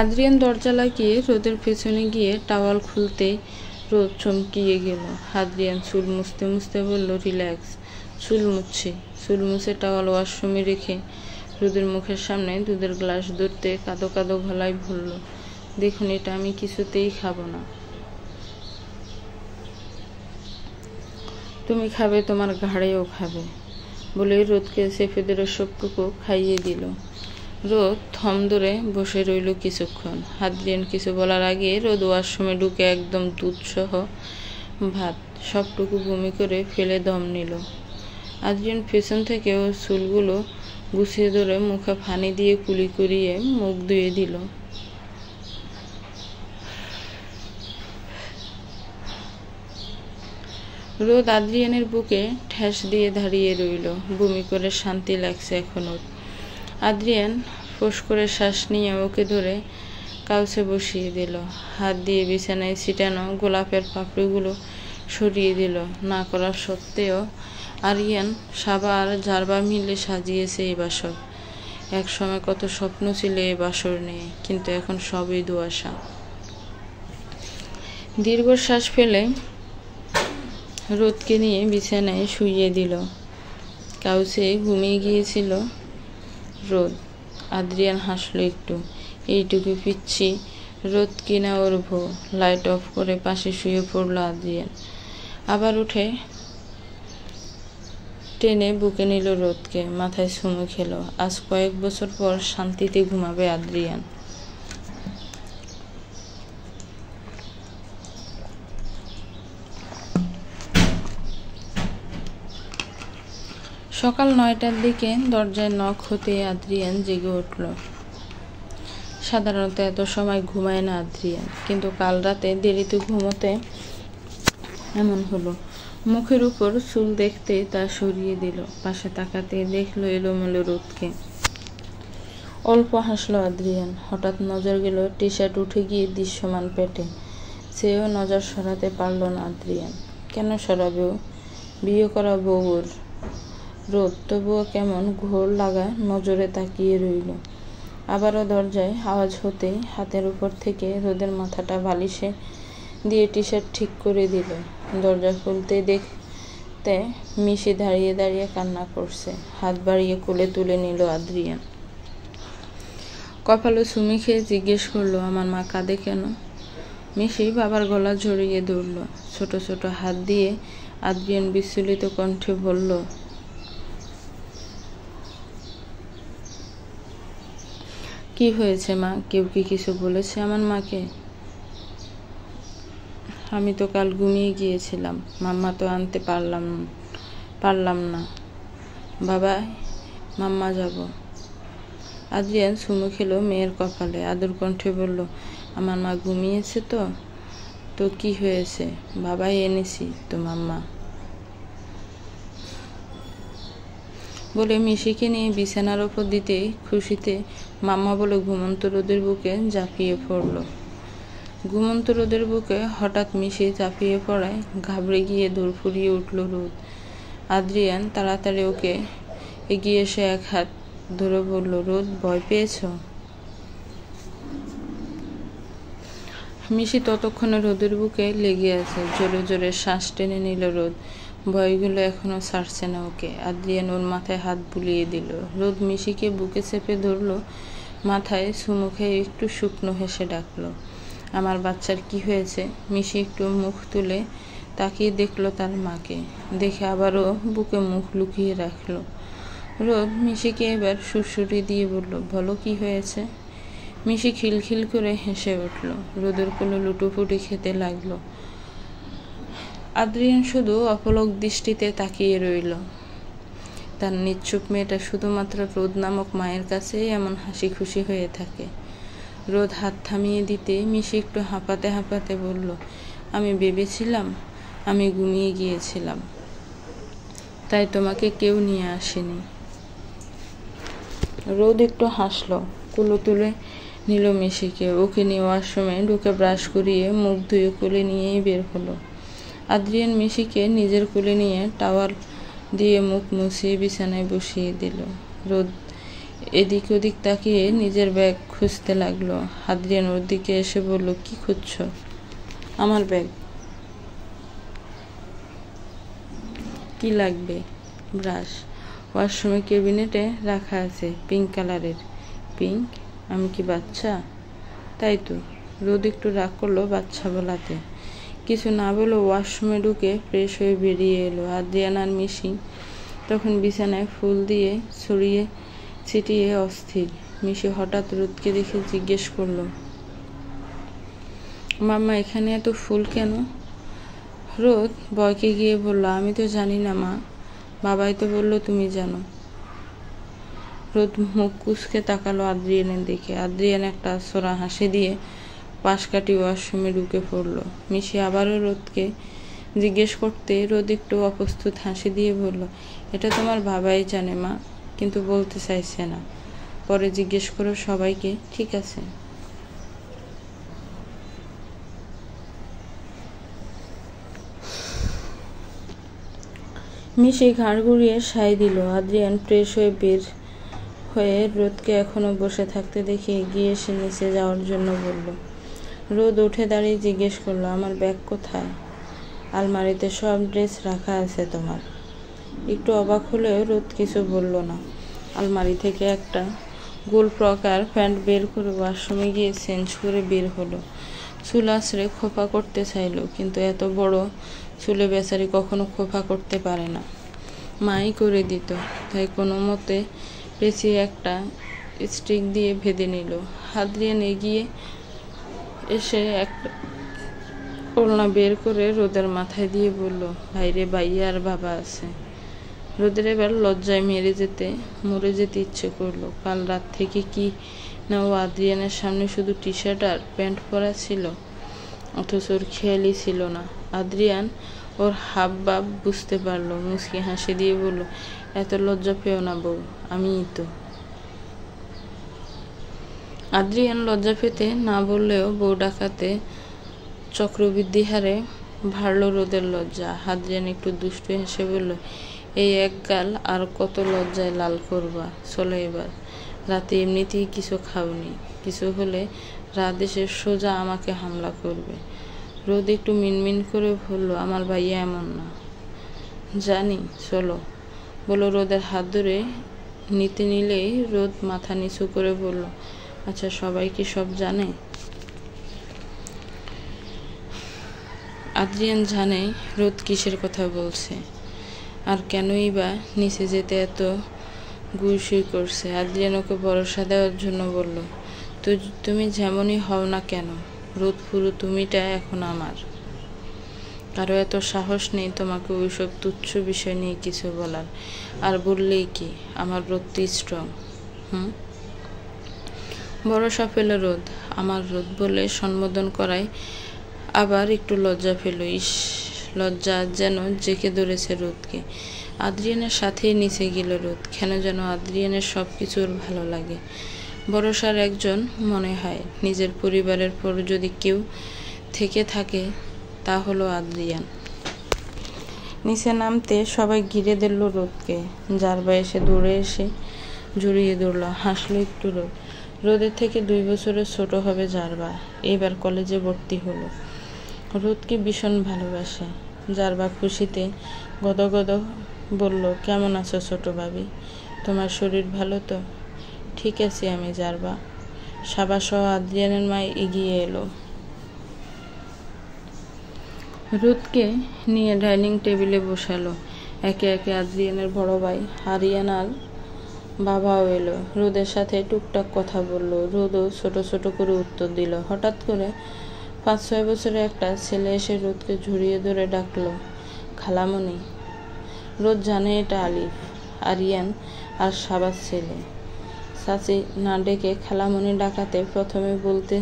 আদ্রিয়ান দরজা লাগিয়ে রোদের পেছনে গিয়ে টাওয়াল খুলতে রোদ চমকিয়ে গেল। আদ্রিয়ান চুল মুছতে মুছতে বলল, রিল্যাক্স। চুল মুছে টাওয়াল ওয়াশরুমে রেখে রোদের মুখের সামনে দুধের গ্লাস ধরতে কাঁদো কাঁদো গলায় বলল, দেখুন, এটা আমি কিছুতেই খাবো না। তুমি খাবে, তোমার ঘাড়েও খাবে, বলে রোদকে সেফেদের সবটুকু খাইয়ে দিল। রোদ থম ধরে বসে রইল কিছুক্ষণ। আদ্রিয়ান কিছু বলার আগে রোদ ওয়াশরুমে ঢুকে একদম দুধসহ ভাত সবটুকু বমি করে ফেলে দম নিল। আদ্রিয়ান পেছন থেকে ওর চুলগুলো গুছিয়ে ধরে মুখে পানি দিয়ে কুলি করিয়ে মুখ ধুয়ে দিল। রোদ আদ্রিয়ানের বুকে ঠেস দিয়ে দাঁড়িয়ে রইল। বমি করে শান্তি লাগছে এখন ওর। আদ্রিয়ান ফোঁস করে শ্বাস নিয়ে ওকে ধরে কাউচে বসিয়ে দিল। হাত দিয়ে বিছানায় ছিটানো গোলাপের পাপড়িগুলো সরিয়ে দিল। না করা সত্ত্বেও আরিয়ান, সাবা আর জারবা মিলে সাজিয়েছে এই বাসর। একসময় কত স্বপ্ন ছিল এই বাসর নিয়ে, কিন্তু এখন সবই দুয়াশা। দীর্ঘশ্বাস ফেলে রোদকে নিয়ে বিছানায় শুইয়ে দিল। কাউচে ঘুমিয়ে গিয়েছিল রোদ। আদ্রিয়ান হাসলো একটু। এইটুকু পিচ্ছি রোদ কিনা ওর ভো। লাইট অফ করে পাশে শুয়ে পড়ল আদ্রিয়ান। আবার উঠে টেনে বুকে নিল রোদকে, মাথায় চুমু খেলো। আজ কয়েক বছর পর শান্তিতে ঘুমাবে আদ্রিয়ান। সকাল 9টার দিকে দরজায় নখ হতে আদ্রিয়ান জেগে উঠল। সাধারণত এত সময় ঘুমায় না আদ্রিয়ান, কিন্তু কাল রাতে দেরিতে ঘুমোতে এমন হলো। মুখের উপর চুল দেখতে তা সরিয়ে দিল। পাশে তাকাতে দেখলো এলোমেলো রোদকে। অল্প হাসলো আদ্রিয়ান। হঠাৎ নজর গেল টি শার্ট উঠে গিয়ে দৃশ্যমান পেটে। সেও নজর সরাতে পারল না আদ্রিয়ান। কেন সরাবেও? বিয়ে করা বউর। রোদ তবুও কেমন ঘোর লাগা নজরে তাকিয়ে রইল। আবারও দরজায় আওয়াজ হতেই হাতের উপর থেকে রোদের মাথাটা বালিশে দিয়ে টি শার্ট ঠিক করে দিল। দরজা খুলতে দেখতে মিশি দাঁড়িয়ে দাঁড়িয়ে কান্না করছে। হাত বাড়িয়ে কোলে তুলে নিল আদ্রিয়ান। কপালে চুমি খেয়ে জিজ্ঞেস করলো, আমার মা কাঁদে কেন? মিশি বাবার গলা জড়িয়ে ধরল। ছোট ছোট হাত দিয়ে আদ্রিয়ান বিচলিত কণ্ঠে বলল, কি হয়েছে মা? কেউ কি কিছু বলেছে আমার মাকে? আমি তো কাল ঘুমিয়ে গিয়েছিলাম, মাম্মা তো আনতে পারলাম না। বাবা, মাম্মা যাব। আদ্রিয়ান চুমু খেলো মেয়ের কপালে। আদর কণ্ঠে বলল, আমার মা ঘুমিয়েছে তো? তো কি হয়েছে? বাবাই এনেছি তো মাম্মা। বলে মিশিকে নিয়ে বিছানার ওপর দিতেই খুশিতে মাম্মা বলে ঘুমন্ত রোদের বুকে ঝাঁপিয়ে পড়ল। ঘুমন্ত রোদের বুকে হঠাৎ মিশি ঝাঁপিয়ে পড়ায় ঘাবড়ে গিয়ে দৌড় ফুরিয়ে উঠল রোদ। আদ্রিয়ান তাড়াতাড়ি ওকে এগিয়ে এসে এক হাত ধরে বলল, রোদ, ভয় পেয়েছ? মিশি ততক্ষণে রোদের বুকে লেগে আছে। জোরে জোরে শ্বাস টেনে নিল রোদ। ভয়গুলো এখনো ছাড়ছে না ওকে। আদ্রিয়ান ওর মাথায় হাত বুলিয়ে দিল। রোদ মিশিকে বুকে চেপে ধরল। মাথায় চুমু খেয়ে একটু শুকনো হেসে ডাকলো, আমার বাচ্চার কি হয়েছে? মিশি একটু মুখ তুলে তাকিয়ে দেখলো তার মাকে। দেখে আবারও বুকে মুখ লুকিয়ে রাখলো। রোদ মিশিকে এবার সুরসুরি দিয়ে বলল, বলো কি হয়েছে? মিশি খিলখিল করে হেসে উঠল। রোদের কোলে লুটোপুটি খেতে লাগলো। আদ্রিয়ান শুধু অপলক দৃষ্টিতে তাকিয়ে রইল। তার নিচ্ছুপ মেয়েটা শুধুমাত্র রোদ নামক মায়ের কাছেই এমন হাসি খুশি হয়ে থাকে। রোদ হাত থামিয়ে দিতে মিশি একটু হাঁপাতে হাঁপাতে বলল, আমি ভেবেছিলাম আমি ঘুমিয়ে গিয়েছিলাম, তাই তোমাকে কেউ নিয়ে আসেনি। রোদ একটু হাসলো। কুলো তুলে নিল মিশিকে। ওকে নিয়ে ওয়াশরুমে ঢুকে ব্রাশ করিয়ে মুখ ধুয়ে কোলে নিয়েই বের হলো। আদ্রিয়ান মিশিকে নিজের কোলে নিয়ে টাওয়াল দিয়ে মুখ মুছিয়ে বিছানায় বসিয়ে দিল। রোদ এদিক ওদিক তাকিয়ে নিজের ব্যাগ খুঁজতে লাগলো। আদ্রিয়ান ওর দিকে এসে বলল, কি খুঁজছো? আমার ব্যাগ। কি লাগবে? ব্রাশ ওয়াশরুমে ক্যাবিনেটে রাখা আছে, পিঙ্ক কালারের। পিঙ্ক? আমি কি বাচ্চা? তাই তো। রোদ একটু রাগ করলো বাচ্চা বলাতে। কিছু না বলে ওয়াশরুমে ঢুকে ফ্রেশ হয়ে বেরিয়ে এলো। আদ্রিয়ান আর মিশি তখন বিছানায় ফুল দিয়ে ছড়িয়ে ছিটিয়ে অস্থির। মিশি হঠাৎ রোদকে দেখে জিজ্ঞেস করলো, মাম্মা এখানে এত ফুল কেন? রোদ ভয়কে গিয়ে বলল, আমি তো জানি না মা, বাবাই তো বললো তুমি জানো। রোদ মুখ কুঁচকে তাকালো আদ্রিয়ানের দিকে। আদ্রিয়ান একটা সোরা হাসি দিয়ে পাশ কাটি ওয়াশরুমে ঢুকে পড়ল। মিশি আবারও রোদকে জিজ্ঞেস করতে রোদ একটু অপ্রস্তুত হাসি দিয়ে বলল, এটা তোমার বাবাই জানে মা, কিন্তু বলতে চাইছে না, পরে জিজ্ঞেস করো সবাইকে, ঠিক আছে? মিশি ঘাড় ঘুরিয়ে সাই দিল। আদ্রিয়ান ফ্রেশ হয়ে বের হয়ে রোদকে এখনো বসে থাকতে দেখে এগিয়ে এসে নিচে যাওয়ার জন্য বলল। রোদ উঠে দাঁড়িয়ে জিজ্ঞেস করলো, আমার ব্যাগ কোথায়? আলমারিতে সব ড্রেস রাখা আছে তোমার। একটু অবাক হলেও রোদ কিছু বলল না। আলমারি থেকে একটা গোল ফ্রক আর প্যান্ট বের করে ওয়াশরুমে গিয়ে চেঞ্জ করে বের হলো। চুল আঁচড়ে খোপা করতে চাইল, কিন্তু এত বড় চুলে বেচারি কখনো খোপা করতে পারে না, মাই করে দিত। তাই কোনো মতে পেঁচিয়ে একটা স্টিক দিয়ে বেঁধে নিল। আদ্রিয়ান এগিয়ে এসে একটা ওড়না বের করে রোদের মাথায় দিয়ে বলল, বাইরে ভাইয়া আর বাবা আছে। রোদের এবার লজ্জায় মরে যেতে ইচ্ছে করলো। কাল রাত থেকে কি না ও আদ্রিয়ানের সামনে শুধু টি শার্ট আর প্যান্ট পরা ছিল, অথচ ওর খেয়ালই ছিল না। আদ্রিয়ান ওর হাব ভাব বুঝতে পারলো, মুচকি হাসি দিয়ে বলল, এত লজ্জা পেও না বউ, আমিই তো। আদ্রিয়ান লজ্জা পেতে না বললেও বউ ডাকাতে চক্রবৃদ্ধি হারে ভাড়ল রোদের লজ্জা। আদ্রিয়ান একটু দুষ্টু হেসে বলল, এই এক গাল আর কত লজ্জায় লাল করবা, চলো এবার। রাতে এমনিতেই কিছু খাওনি, কিছু হলে রাত এসে সোজা আমাকে হামলা করবে। রোদ একটু মিনমিন করে বলল, আমার ভাইয়া এমন না। জানি, চলো বলো। রোদের হাত ধরে নিতে নিলেই রোদ মাথা নিচু করে বলল, আচ্ছা সবাই কি সব জানে? আদ্রিয়ান জানে রোদ কিসের কথা বলছে, আর কেনই বা নিচে যেতে এত গুইসুই করছে। আদ্রিয়ান ওকে ভরসা দেওয়ার জন্য বলল, তুমি যেমনই হও না কেন, রোদ পুরো তুমিটা এখন আমার। কারো এত সাহস নেই তোমাকে ওইসব তুচ্ছ বিষয় নিয়ে কিছু বলার। আর বললেই কি, আমার রোদ তো স্ট্রং। ভরসা পেল রোদ। আমার রোদ বলে সম্বোধন করায় আবার একটু লজ্জা পেল। লজ্জা যেন জেঁকে ধরেছে রোদকে। আদ্রিয়ানের সাথেই নিচে গেল রোদ। কেন যেন আদ্রিয়ানের সব কিছুর ভালো লাগে। ভরসার একজন মনে হয়। নিজের পরিবারের পর যদি কেউ থেকে থাকে তা হলো আদ্রিয়ান। নিচে নামতে সবাই ঘিরে দিল রোদকে। জারবা এসে দৌড়ে এসে জড়িয়ে ধরল, হাসলো একটু রোদ। রোদের থেকে 2 বছরের ছোট হবে জারবা, এবার কলেজে ভর্তি হলো। রোদকে ভীষণ ভালোবাসে। জারবা খুশিতে গদগদ বলল, কেমন আছো ছোট ভাবি? তোমার শরীর ভালো তো? ঠিক আছে আমি জারবা। সাবা সহ আদ্রিয়ানের মা এগিয়ে এলো। রোদকে নিয়ে ডাইনিং টেবিলে বসালো। একে একে আদ্রিয়ানের বড় ভাই আরিয়ান আর বাবাও এলো। রোদের সাথে টুকটাক কথা বলল। রোদও ছোট ছোট করে উত্তর দিল। হঠাৎ করে 5-6 বছরের একটা ছেলে এসে রোদকে জড়িয়ে ধরে ডাকলো, খালামণি। রোদ জানে এটা আলিফ, আরিয়ান আর সাবার ছেলে। চাচি না ডেকে খালামণি ডাকাতে প্রথমে বলতে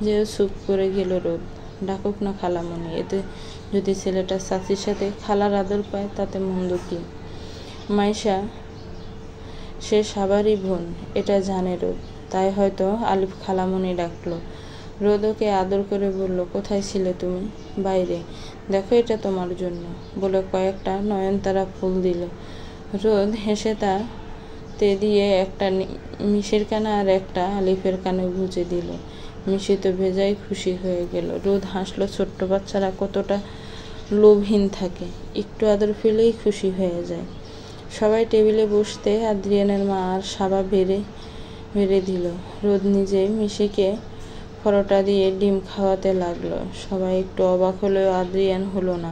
যে চুপ করে গেল রোদ। ডাকুক না খালামণি, এতে যদি ছেলেটা চাচির সাথে খালার আদর পায় তাতে মন্দ কি? মাইশা সে সাবারই বোন, এটা জানে রোদ, তাই হয়তো আলিফ খালামণি ডাকলো। রোদ ওকে আদর করে বলল, কোথায় ছিলে তুমি? বাইরে। দেখো এটা তোমার জন্য, বলে কয়েকটা নয়নতারা ফুল দিল। রোদ হেসে তে দিয়ে একটা মিশির কানে আর একটা আলিফের কানে গুঁজে দিল। মিশি তো ভেজাই খুশি হয়ে গেল। রোদ হাসলো। ছোট্ট বাচ্চারা কতটা লোভহীন থাকে, একটু আদর পেলেই খুশি হয়ে যায়। সবাই টেবিলে বসতে আদ্রিয়ানের মা আর সাবা বেড়ে দিল। রোদ নিজে মিশিকে পরোটা দিয়ে ডিম খাওয়াতে লাগলো। সবাই একটু অবাক হলেও আদ্রিয়ান হলো না।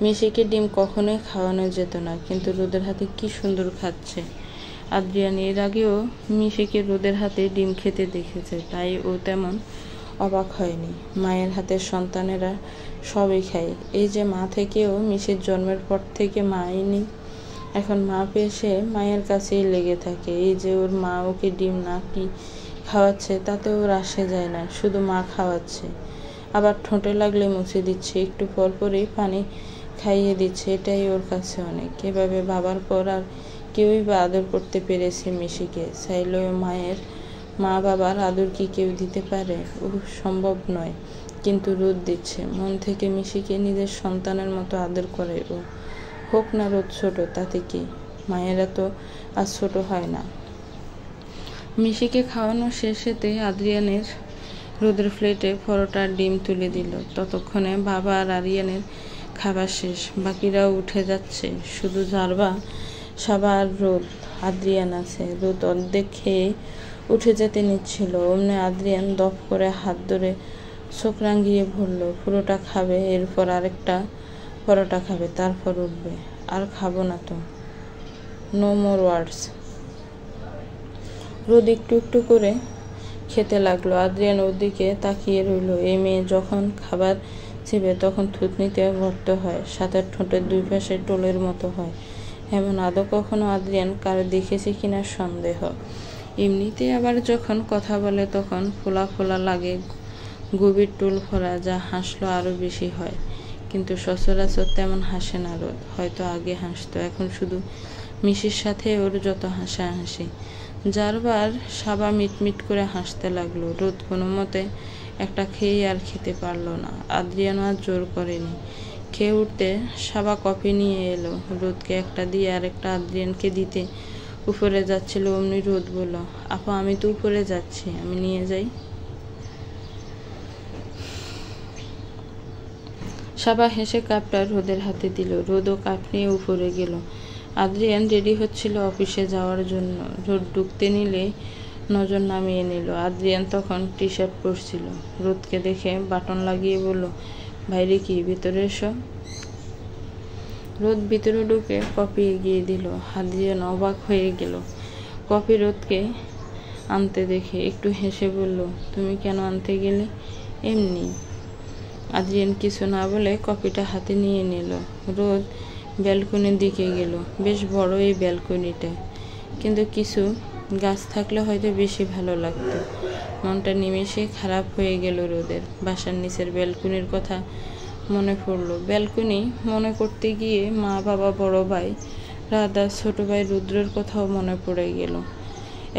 মিশিকে ডিম কখনোই খাওয়ানো যেত না, কিন্তু রোদের হাতে কি সুন্দর খাচ্ছে। আদ্রিয়ান এর আগেও মিশিকে রোদের হাতে ডিম খেতে দেখেছে, তাই ও তেমন অবাক হয়নি। মায়ের হাতের সন্তানেরা সবই খায়। এই যে মা থেকেও মিশির জন্মের পর থেকে মাই নেই, এখন মা পেয়ে সে মায়ের কাছেই লেগে থাকে। এই যে ওর মা ওকে ডিম না কি খাওয়াচ্ছে তাতে ওর আসে যায় না, শুধু মা খাওয়াচ্ছে, আবার ঠোঁটে লাগলে মুছে দিচ্ছে, একটু পর পরই পানি খাইয়ে দিচ্ছে, এটাই ওর কাছে অনেক। এভাবে বাবার পর আর কেউই বা আদর করতে পেরেছে মিশিকে। চাইলেও মা বাবার আদর কি কেউ দিতে পারে? ও সম্ভব নয়, কিন্তু রোদ দিচ্ছে, মন থেকে মিশিকে নিজের সন্তানের মতো আদর করে ও। হোক না রোদ ছোট, তাতে কি? মায়েরা তো আর ছোট হয় না। মিশিকে খাওয়ানো শেষেতে আদ্রিয়ানের রোদের প্লেটে পরোটার ডিম তুলে দিল। ততক্ষণে বাবা আর আরিয়ানের খাবার শেষ, বাকিরাও উঠে যাচ্ছে, শুধু জারবা, সাবা আর রোদ। আদ্রিয়ান আছে। রোদ অর্ধেক খেয়ে উঠে যেতে নিচ্ছিল, অমনি আদ্রিয়ান দপ করে হাত ধরে চোখ রাঙিয়ে বলল, পুরোটা খাবে, এরপর আরেকটা পরোটা খাবে, তারপর উঠবে। আর খাবো না তো, নো মোর ওয়ার্ডস। রোদ একটু একটু করে খেতে লাগলো। আদ্রিয়ান ওর দিকে তাকিয়ে রইল। এই মেয়ে যখন খাবার চিবে তখন থুতনিতে গর্ত হয়, সাথে ঠোঁটের দুই পাশে টোলের মতো হয়। এমন আদৌ কখনো আদ্রিয়ান কারো দেখেছে কিনা সন্দেহ। এমনিতে আবার যখন কথা বলে তখন ফোলা ফোলা লাগে, গভীর টোল ভরা, যা হাসলো আরও বেশি হয়। কিন্তু সচরাচর তেমন হাসে না রোদ। হয়তো আগে হাসতো, এখন শুধু মিশির সাথে ওর যত হাসাহাসি। যারবার সাবা মিটমিট করে হাসতে লাগলো। রোদ কোনো মতে একটা খেয়ে আর খেতে পারলো না। আদ্রিয়ানও আর জোর করেনি। খেয়ে উঠতে সাবা কফি নিয়ে এলো। রোদকে একটা দিয়ে আরেকটা আদ্রিয়ানকে দিতে উপরে যাচ্ছিল, অমনি রোদ বলল, আপা আমি তো উপরে যাচ্ছি, আমি নিয়ে যাই। সাবা হেসে কাপটা রোদের হাতে দিল। রোদও কাপ নিয়ে উপরে গেল। আদ্রিয়ান রেডি হচ্ছিল অফিসে যাওয়ার জন্য। রোদ ঢুকতে নিলে নজর নামিয়ে নিল। আদ্রিয়ান তখন টি শার্ট পরছিল। রোদকে দেখে বাটন লাগিয়ে বলল, বাইরে কি, ভিতরে এসো। রোদ ভিতরে ঢুকে কফি এগিয়ে দিল। আদ্রিয়ান অবাক হয়ে গেল কফি রোদকে আনতে দেখে। একটু হেসে বলল, তুমি কেন আনতে গেলে? এমনি। আদ্রিয়ান কিছু না বলে কফিটা হাতে নিয়ে নিল। রোদ ব্যালকনির দিকে গেল। বেশ বড় এই ব্যালকনিটা, কিন্তু কিছু গাছ থাকলে হয়তো বেশি ভালো লাগতো। মনটা নিমেষে খারাপ হয়ে গেল রোদের। বাসার নিচের ব্যালকনির কথা মনে পড়ল। ব্যালকনি মনে করতে গিয়ে মা, বাবা, বড় ভাই রাধা, ছোট ভাই রুদ্রের কথাও মনে পড়ে গেল।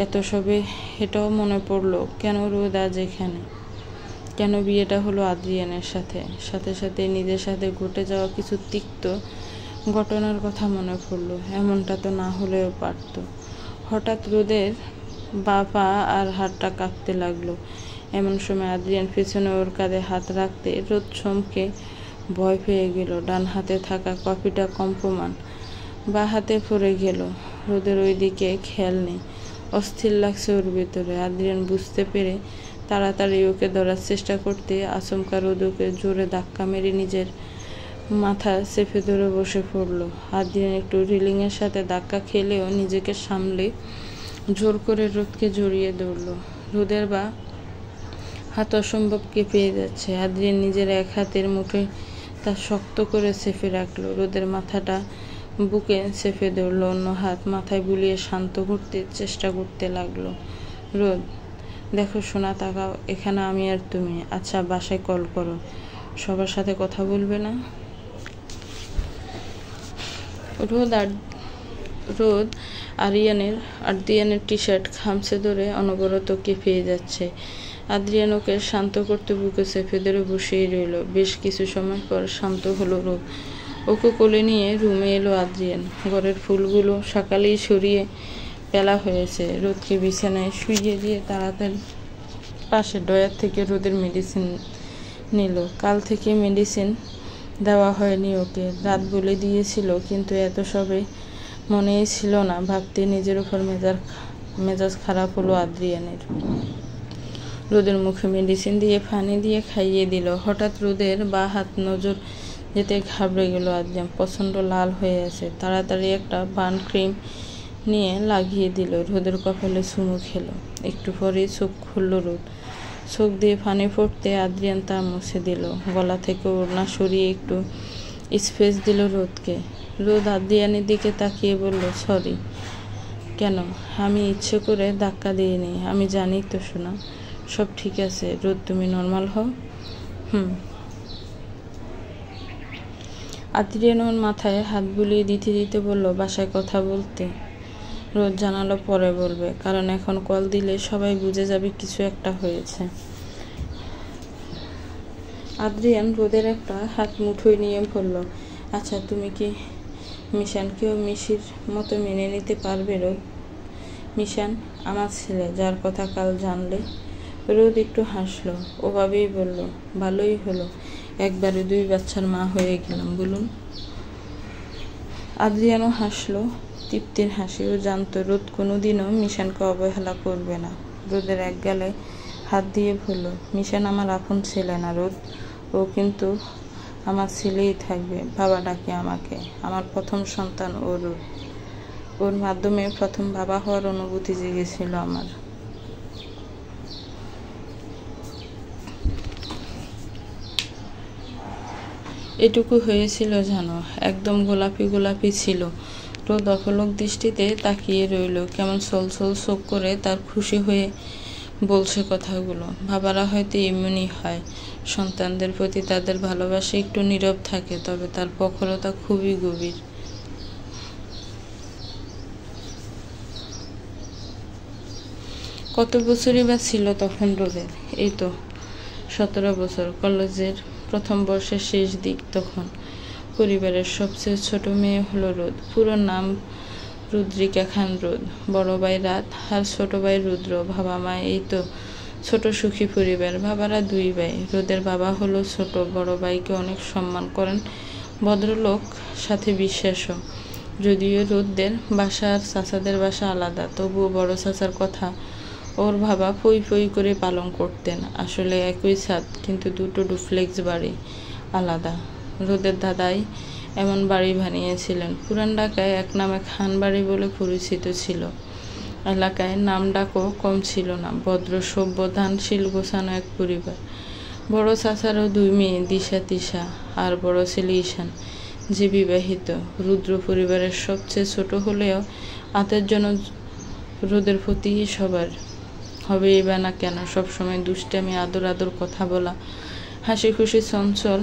এত সবে এটাও মনে পড়ল, কেন রোদ আজ এখানে, কেন বিয়েটা হলো আদ্রিয়ানের সাথে। সাথে সাথে নিজের সাথে ঘটে যাওয়া কিছু তিক্ত ঘটনার কথা মনে পড়ল। এমনটা তো না হলেও পারত। হঠাৎ রোদের পা আর হাতটা কাঁপতে লাগলো। এমন সময় আদ্রিয়ান পেছনে ওর কাঁধে হাত রাখতে রোদ চমকে ভয় পেয়ে গেল। ডান হাতে থাকা কফিটা কম্পমান বা হাতে পড়ে গেল। রোদের ওই দিকে খেয়াল নেই। অস্থির লাগছে ওর ভেতরে। আদ্রিয়ান বুঝতে পেরে তাড়াতাড়ি ওকে ধরার চেষ্টা করতে আচমকা রোদ ওকে জোরে ধাক্কা মেরে নিজের মাথা চেপে ধরে বসে পড়ল। আদ্রিয়ান একটু রিলিংয়ের সাথে ধাক্কা খেলেও নিজেকে সামলে জোর করে রোদকে জড়িয়ে ধরল। রোদের হাত অসম্ভব কেঁপে যাচ্ছে। আদ্রিয়ান নিজের এক হাতের মুঠোয় তা শক্ত করে চেপে রাখলো। রোদের মাথাটা বুকে চেপে ধরল, অন্য হাত মাথায় বুলিয়ে শান্ত করতে চেষ্টা করতে লাগলো। রোদ, দেখো সোনা, তাকাও, এখানে আমি আর তুমি। আচ্ছা, বাসায় কল করো। সবার সাথে কথা বলবে না? রোদ আদ্রিয়ানের টি শার্ট খামচে ধরে অনবরত কেঁপে যাচ্ছে। আদ্রিয়ান ওকে শান্ত করতে বুকে চেপে ধরে বসেই রইল। বেশ কিছু সময় পর শান্ত হলো রোদ। ওকে কোলে নিয়ে রুমে এলো আদ্রিয়ান। ঘরের ফুলগুলো সকালেই সরিয়ে ফেলা হয়েছে। রোদকে বিছানায় শুইয়ে দিয়ে তাড়াতাড়ি পাশে ডয়ার থেকে রোদের মেডিসিন নিল। কাল থেকে মেডিসিন দেওয়া হয়নি ওকে, রাত বলে দিয়েছিল, কিন্তু এত সবে মনেই ছিল না। ভাবতে নিজের উপর মেজাজ খারাপ হলো আদ্রিয়ানের। রোদের মুখে মেডিসিন দিয়ে পানি দিয়ে খাইয়ে দিল। হঠাৎ রোদের হাত নজর যেতে ঘাবড়ে গেল আদ্রিয়ান। প্রচণ্ড লাল হয়ে আছে। তাড়াতাড়ি একটা বার্ন ক্রিম নিয়ে লাগিয়ে দিল। রোদের কপালে চুমু খেলো। একটু পরেই চোখ খুলল রোদ। চোখ দিয়ে পানি পড়তে আদ্রিয়ান তা মুছে দিল। গলা থেকে ওড়না সরিয়ে একটু স্পেস দিল রোদকে। রোদ আদ্রিয়ানের দিকে তাকিয়ে বলল, সরি। কেন? আমি ইচ্ছে করে ধাক্কা দিইনি। আমি জানি তো শোনা, সব ঠিক আছে। রোদ, তুমি নর্মাল হও। আদ্রিয়ান ওর মাথায় হাত বুলিয়ে দিতে দিতে বলল, বাসায় কথা বলতে। রোদ জানালো পরে বলবে, কারণ এখন কল দিলে সবাই বুঝে যাবে কিছু একটা হয়েছে। আদ্রিয়ান রোদের একটা হাত মুঠোয় নিয়ে বলল, আচ্ছা তুমি কি মিশানকেও মিশির মতো মেনে নিতে পারবে রোদ? মিশান আমার ছেলে, যার কথা কাল জানলে। রোদ একটু হাসলো। ওভাবেই বলল, ভালোই হলো, একবারে 2 বাচ্চার মা হয়ে গেলাম বলুন। আদ্রিয়ানও হাসলো, তৃপ্তির হাসি। ও জানতো রোদ কোনোদিনও মিশানকে অবহেলা করবে না। রোদের এক গালে হাত দিয়ে বলল, মিশান আমার আপন ছেলে না রোদ, ও কিন্তু আমার ছেলেই থাকবে। বাবা ডাকে আমাকে, আমার প্রথম সন্তান ও রোদ। ওর মাধ্যমে প্রথম বাবা হওয়ার অনুভূতি জেগেছিল আমার। এটুকু হয়েছিল জানো, একদম গোলাপি গোলাপি ছিল। রোদ অপলক দৃষ্টিতে তাকিয়ে রইল, কেমন ছলছল চোখ করে তার খুশি হয়ে বলছে কথাগুলো। বাবারা হয়তো এমনই হয়, সন্তানদের প্রতি তাদের ভালোবাসা একটু নীরব থাকে, তবে তার প্রখরতা খুবই গভীর। কত বছরই বা ছিল তখন রোদের? এই তো 17 বছর। কলেজের প্রথম বর্ষের শেষ দিক তখন। পরিবারের সবচেয়ে ছোট মেয়ে হলো রোদ। পুরো নাম রুদ্রিকা খান রোদ। বড় ভাই রাত আর ছোট ভাই রুদ্র। বাবা মা, এই তো ছোট সুখী পরিবার। বাবারা 2 ভাই। রোদের বাবা হলো ছোট, বড় ভাইকে অনেক সম্মান করেন, ভদ্রলোক, সাথে বিশ্বাসও। যদিও রোদদের বাসা আর চাচাদের বাসা আলাদা, তবুও বড় চাচার কথা ওর বাবা পই পই করে পালন করতেন। আসলে একই ছাদ, কিন্তু দুটো ডুপ্লেক্স বাড়ি, আলাদা। রোদের দাদাই এমন বাড়ি বানিয়েছিলেন। পুরান ঢাকায় এক নামে খান বাড়ি বলে পরিচিত ছিল। এলাকায় নাম ডাকও কম ছিল না। ভদ্র, সভ্য, দানশীল, গোছানো এক পরিবার। বড় চাচারও 2 মেয়ে, দিশা তিশা, আর বড় ছেলে ঈশান, যে বিবাহিত। রুদ্র পরিবারের সবচেয়ে ছোট হলেও আতের জন্য রোদের প্রতি সবার হবেই বা না কেন সবসময় দুষ্টামি, আদর আদর কথা বলা, হাসি খুশি, চঞ্চল,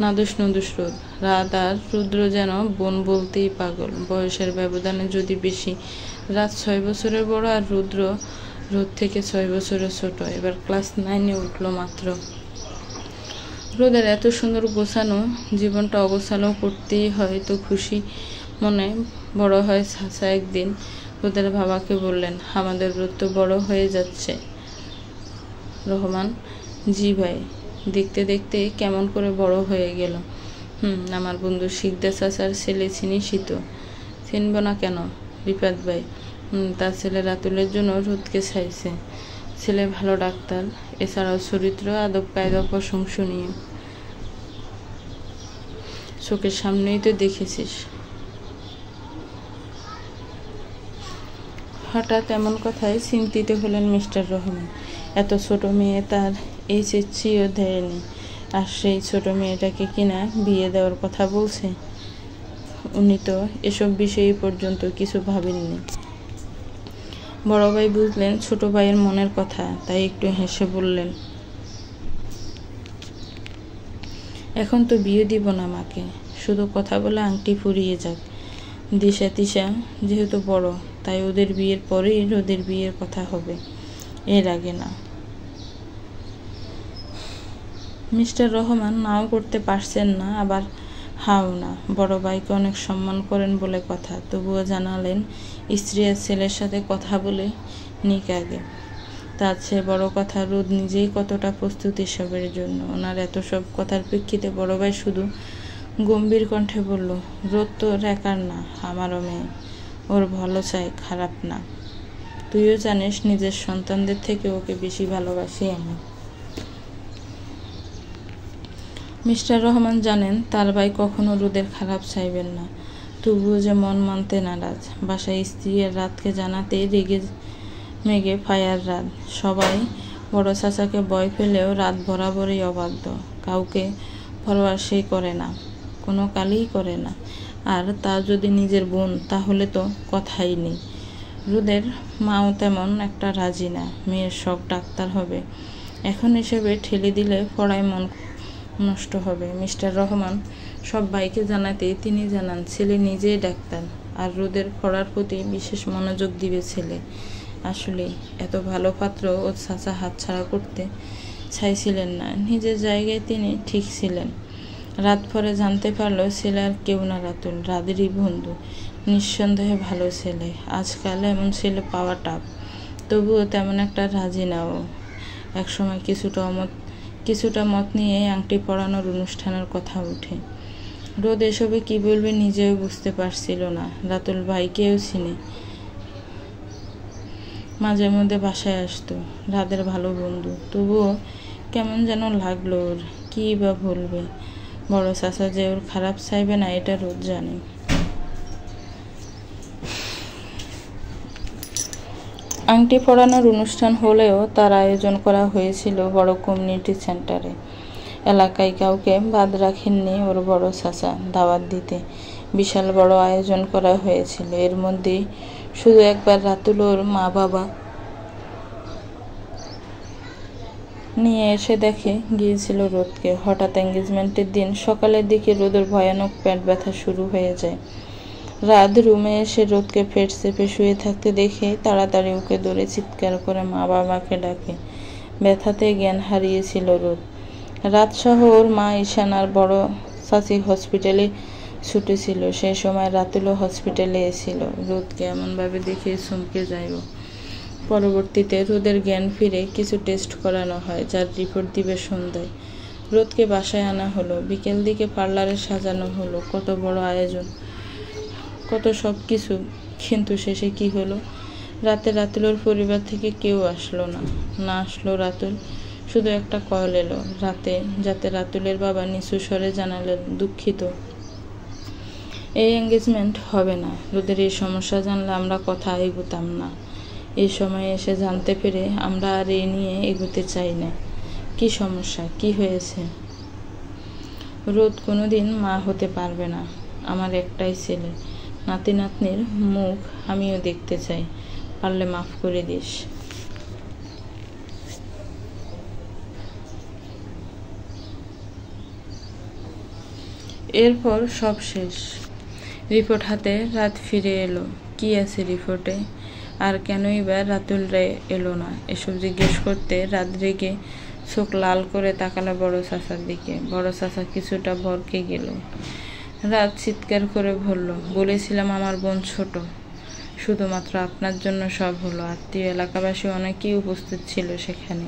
নাদুস নুদুস রোদ। রাত আর রুদ্র যেন বোন বলতেই পাগল। বয়সের ব্যবধানে যদি বেশি। রাত 6 বছরের বড় আর রুদ্র রোদ থেকে 6 বছরের ছোট। এবার ক্লাস 9-এ উঠল মাত্র। রোদের এত সুন্দর গোছানো জীবনটা অগোছালো করতেই হয়তো খুশি মনে বড় হয় চাচা একদিন রোদের বাবাকে বললেন, আমাদের রোদ তো বড় হয়ে যাচ্ছে। রহমান, জি ভাই। দেখতে দেখতে কেমন করে বড় হয়ে গেল। আমার বন্ধু শিকদার চাচার ছেলে, চিনিসই তো। চিনব না কেন? রিফাত ভাই। তার ছেলে রাতুলের জন্য রোদকে চাইছে। ছেলে ভালো ডাক্তার, এছাড়াও চরিত্র, আদব কায়দা প্রশংসনীয়। চোখের সামনেই তো দেখেছিস। হঠাৎ এমন কথায় চিন্তিত হলেন মিস্টার রহমান। এত ছোট মেয়ে তার HSCও দেয়নি, আর সেই ছোট মেয়েটাকে কিনা বিয়ে দেওয়ার কথা বলছে। উনি তো এসব বিষয়ে পর্যন্ত কিছু ভাবেননি। বড় ভাই বুঝলেন ছোট ভাইয়ের মনের কথা, তাই একটু হেসে বললেন, এখন তো বিয়ে দিব না মাকে, শুধু কথা বলে আংটি পরিয়ে যাক। দিশা তিশা যেহেতু বড়, তাই ওদের বিয়ের পরেই রোদের বিয়ের কথা হবে, এর আগে না। মিস্টার রহমান নাও করতে পারছেন না, আবার হাও না। বড় ভাইকে অনেক সম্মান করেন বলে কথা, তবুও জানালেন স্ত্রী আর ছেলের সাথে কথা বলে নিক আগে। তার চেয়ে বড় কথা, রোদ নিজেই কতটা প্রস্তুত এসবের জন্য। ওনার এত সব কথার প্রেক্ষিতে বড় ভাই শুধু গম্ভীর কণ্ঠে বলল, রোদ তো একার না, আমারও মেয়ে। ওর ভালো চাই, খারাপ না। তুইও জানিস নিজের সন্তানদের থেকে ওকে বেশি ভালোবাসি আমি। মিস্টার রহমান জানেন তার ভাই কখনো রোদের খারাপ চাইবেন না। তবুও যে মন মানতে নারাজ। বাসায় স্ত্রী আর রাতকে জানাতে রেগে মেগে ফায়ার রাত। সবাই বড় চাচাকে ভয় পেলেও রাত বরাবরই অবাধ্য। কাউকে পরোয়া সে করে না, কোনো কালই করে না। আর তা যদি নিজের বোন, তাহলে তো কথাই নেই। রোদের মাও তেমন একটা রাজি না। মেয়ের শখ ডাক্তার হবে, এখন হিসেবে ঠেলে দিলে পড়ায় মন নষ্ট হবে। মিস্টার রহমান সব ভাইকে জানাতে তিনি জানান ছেলে নিজেই ডাক্তার, আর রোদের পড়ার প্রতি বিশেষ মনোযোগ দিবে ছেলে। আসলে এত ভালো পাত্র ও চাচা হাতছাড়া করতে চাইছিলেন না। নিজের জায়গায় তিনি ঠিক ছিলেন। রাত পরে জানতে পারলো ছেলে আর কেউ না, রাতুল, রাদেরই বন্ধু। নিঃসন্দেহে ভালো ছেলে। আজকাল এমন ছেলে পাওয়া টাফ। তবুও তেমন একটা রাজি না ও। একসময় কিছুটা মত নিয়ে আংটি পরানোর অনুষ্ঠানের কথা ওঠে। রোদ এসবে কি বলবে নিজেও বুঝতে পারছিল না। রাতুল ভাইকেও চিনে, মাঝে মধ্যে বাসায় আসতো, রাদের ভালো বন্ধু। তবুও কেমন যেন লাগলো ওর। কী বা বলবে, বড় চাচা যে ওর খারাপ চাইবে না এটা রোদ জানে। আংটি পরানোর অনুষ্ঠান হলেও তার আয়োজন করা হয়েছিল বড় কমিউনিটি সেন্টারে। এলাকায় কাউকে বাদ রাখেননি ওর বড় চাচা দাওয়াত দিতে। বিশাল বড় আয়োজন করা হয়েছিল। এর মধ্যেই শুধু একবার রাতুল ওর মা বাবা নিয়ে এসে দেখে গিয়েছিল রোদকে। হঠাৎ এঙ্গেজমেন্টের দিন সকালের দিকে রোদের ভয়ানক পেট ব্যথা শুরু হয়ে যায়। রাত রুমে এসে রোদকে পেট চেপে শুয়ে থাকতে দেখে তাড়াতাড়ি ওকে ধরে চিৎকার করে মা বাবাকে ডাকে। ব্যথাতে জ্ঞান হারিয়েছিল রোদ। রাত সহ ওর মা ঈশান আর বড় চাচি হসপিটালে ছুটেছিল। সেই সময় রাতুলও হসপিটালে এসেছিল। রোদকে এমনভাবে দেখে চমকে যাইব। পরবর্তীতে রোদের জ্ঞান ফিরে কিছু টেস্ট করানো হয়, যার রিপোর্ট দিবে সন্ধ্যায়। রোদকে বাসায় আনা হলো। বিকেল দিকে পার্লারে সাজানো হলো। কত বড় আয়োজন, কত সব কিছু। কিন্তু শেষে কি হলো? রাতে রাতুলের পরিবার থেকে কেউ আসলো না। না আসলো রাতুল, শুধু একটা কল এলো রাতে, যাতে রাতুলের বাবা নিচু স্বরে জানালেন, দুঃখিত, এই এঙ্গেজমেন্ট হবে না। রোদের এই সমস্যা জানলে আমরা কথা এগোতাম না। এই সময়ে এসে জানতে পেরে আমরা আর এ নিয়ে এগোতে চাই না। কি সমস্যা, কি হয়েছে? রোদ কোনোদিন মা হতে পারবে না। আমার একটাই ছেলে, নাতি নাতনির মুখ আমিও দেখতে চাই। পারলে মাফ করে দিস। এরপর সব শেষ। রিপোর্ট হাতে রাত ফিরে এলো। কি আছে রিপোর্টে? আর কেনই বা রাতুল এলো না? এসব জিজ্ঞেস করতে রাত রেগে চোখ লাল করে তাকালো বড় চাচার দিকে। বড় চাচা কিছুটা ভরকে গেল। রাত চিৎকার করে বলল, বলেছিলাম আমার বোন ছোট, শুধুমাত্র আপনার জন্য সব হলো। আত্মীয় এলাকাবাসী অনেকেই উপস্থিত ছিল সেখানে।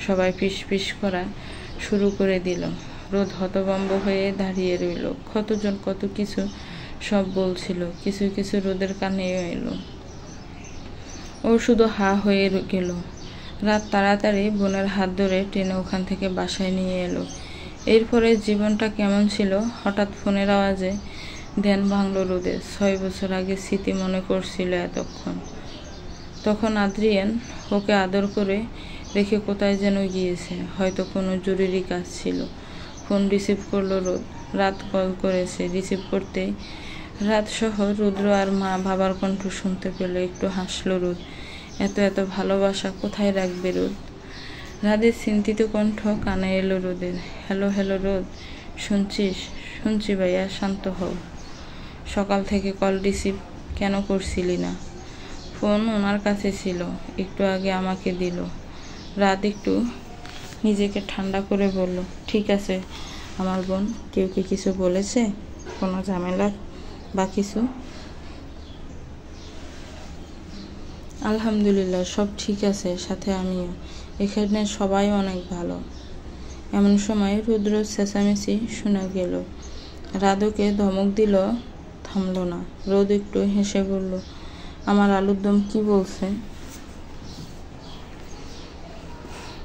সবাই পিস পিস করা শুরু করে দিল। রোদ হতভম্ব হয়ে দাঁড়িয়ে রইল। কতজন কত কিছু সব বলছিল, কিছু কিছু রোদের কানেও এলো। ও শুধু হা হয়ে গেল। রাত তাড়াতাড়ি বোনের হাত ধরে টেনে ওখান থেকে বাসায় নিয়ে এলো। এরপরে জীবনটা কেমন ছিল? হঠাৎ ফোনের আওয়াজে ধ্যান ভাঙল রোদের। 6 বছর আগে স্মৃতি মনে করছিল এতক্ষণ। তখন আদ্রিয়ান ওকে আদর করে রেখে কোথায় যেন গিয়েছে, হয়তো কোনো জরুরি কাজ ছিল। ফোন রিসিভ করলো রোদ। রাত কল করেছে। রিসিভ করতেই রাত সহ রুদ্র আর মা বাবার কণ্ঠ শুনতে পেল। একটু হাসলো রোদ। এত এত ভালোবাসা কোথায় রাখবে রোদ? রাদের চিন্তিত কণ্ঠ কানে এলো রোদের। হ্যালো হ্যালো রোদ, শুনছিস? শুনছি ভাইয়া, শান্ত হও। সকাল থেকে কল রিসিভ কেন করছিলি না? ফোন ওনার কাছে ছিল, একটু আগে আমাকে দিল। রাত একটু নিজেকে ঠান্ডা করে বলল, ঠিক আছে আমার বোন। কেউ কি কিছু বলেছে? কোনো ঝামেলা বা কিছু? আলহামদুলিল্লাহ সব ঠিক আছে, সাথে আমিও। এখানে সবাই অনেক ভালো। এমন সময় রুদ্র চেঁচামেচি শোনা গেল। রাধুকে ধমক দিল, থামল না। রোদ একটু হেসে বলল, আমার আলুর দম কি বলছে?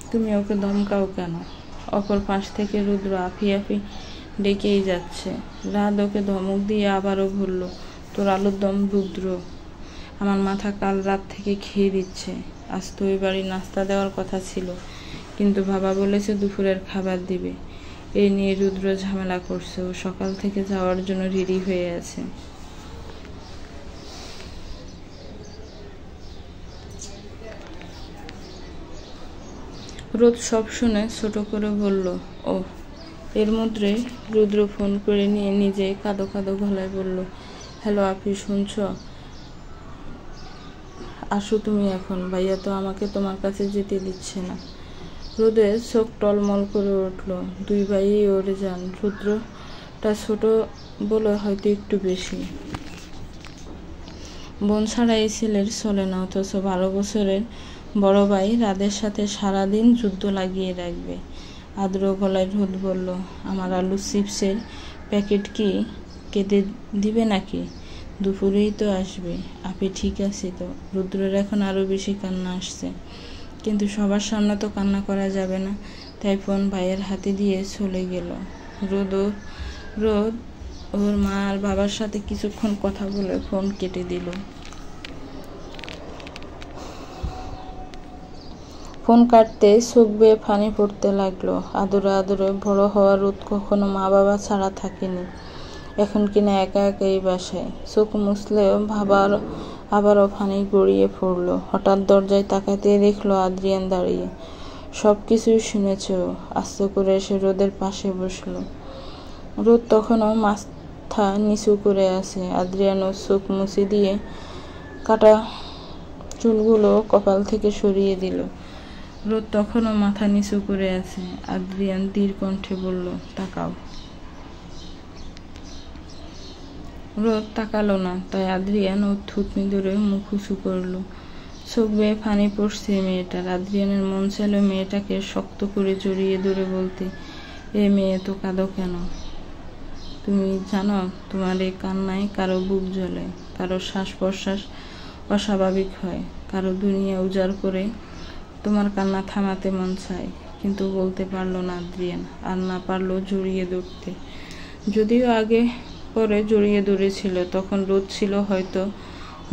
তুমি ওকে ধমকাও কেন? অপর পাশ থেকে রুদ্র আফি আফি ডেকেই যাচ্ছে। রাত ওকে ধমক দিয়ে আবারও বলল, তোর আলুর দম রুদ্র আমার মাথা কাল রাত থেকে খেয়ে দিচ্ছে। আজ তো ওই বাড়ি নাস্তা দেওয়ার কথা ছিল, কিন্তু বাবা বলেছে দুপুরের খাবার দিবে। এই নিয়ে রুদ্র ঝামেলা করছে। ও সকাল থেকে যাওয়ার জন্য রেডি হয়ে আছে। রোদ সব শুনে ছোট করে বলল, ও। এর মধ্যে রুদ্র ফোন করে নিয়ে নিজে কাঁদো কাঁদো গলায় বলল, হ্যালো আপি, শুনছ? আসো তুমি এখন, ভাইয়া তো আমাকে তোমার কাছে যেতে দিচ্ছে না। রোদের চোখ টলমল করে উঠল। দুই ভাইই ওরে যান। রুদ্রটা ছোট বলে হয়তো একটু বেশি। বোন ছাড়া এই ছেলের চলে না, অথচ 12 বছরের বড় ভাই রাদের সাথে সারাদিন যুদ্ধ লাগিয়ে রাখবে। আদ্র গলায় রোদ বলল, আমার আলু চিপসের প্যাকেট কি কেটে দিবে নাকি? দুপুরেই তো আসবে। আপনি ঠিক আছে তো? রুদ্রের এখন আরও বেশি কান্না আসছে, কিন্তু সবার সামনে তো কান্না করা যাবে না, তাই ফোন ভাইয়ের হাতে দিয়ে চলে গেল। রোদ ওর মা আর বাবার সাথে কিছুক্ষণ কথা বলে ফোন কেটে দিল। ফোন কাটতে চোখ বেয়ে পানি পড়তে লাগলো। আদরে আদরে বড় হওয়া রোদ কখনো মা বাবা ছাড়া থাকেনি, এখন কিনা একা একা এই বাসায়। চোখ মুছলেও আবারও পানি গড়িয়ে পড়লো। হঠাৎ দরজায় তাকাতে দেখলো আদ্রিয়ান দাঁড়িয়ে। সব কিছুই শুনেছে ও। আস্তে করে এসে রোদের পাশে বসলো। রোদ তখনও মাথা নিচু করে আছে। আদ্রিয়ানও চোখ মুছে দিয়ে কাটা চুলগুলো কপাল থেকে সরিয়ে দিল। রোদ তখনও মাথা নিচু করে আছে। আদ্রিয়ান ধীর কণ্ঠে বলল, তাকাও। রোদ তাকালো না, তাই আদ্রিয়ান ওর থুতনি ধরে মুখ উঁচু করলো। চোখ বেয়ে পানি পড়ছে মেয়েটার। আদ্রিয়ানের মন চাইল মেয়েটাকে শক্ত করে জড়িয়ে ধরে বলতে, এ মেয়ে তো কাঁদো কেন? তুমি জানো তোমার এই কান্নায় কারো বুক জ্বলে, কারো শ্বাস প্রশ্বাস অস্বাভাবিক হয়, কারো দুনিয়া উজাড় করে তোমার কান্না থামাতে মন চায়, কিন্তু বলতে পারলো না আদ্রিয়ান। আর না পারলো জড়িয়ে ধরতে। যদিও আগে পরে জড়িয়ে ধরেছিল, তখন রোদ ছিল হয়তো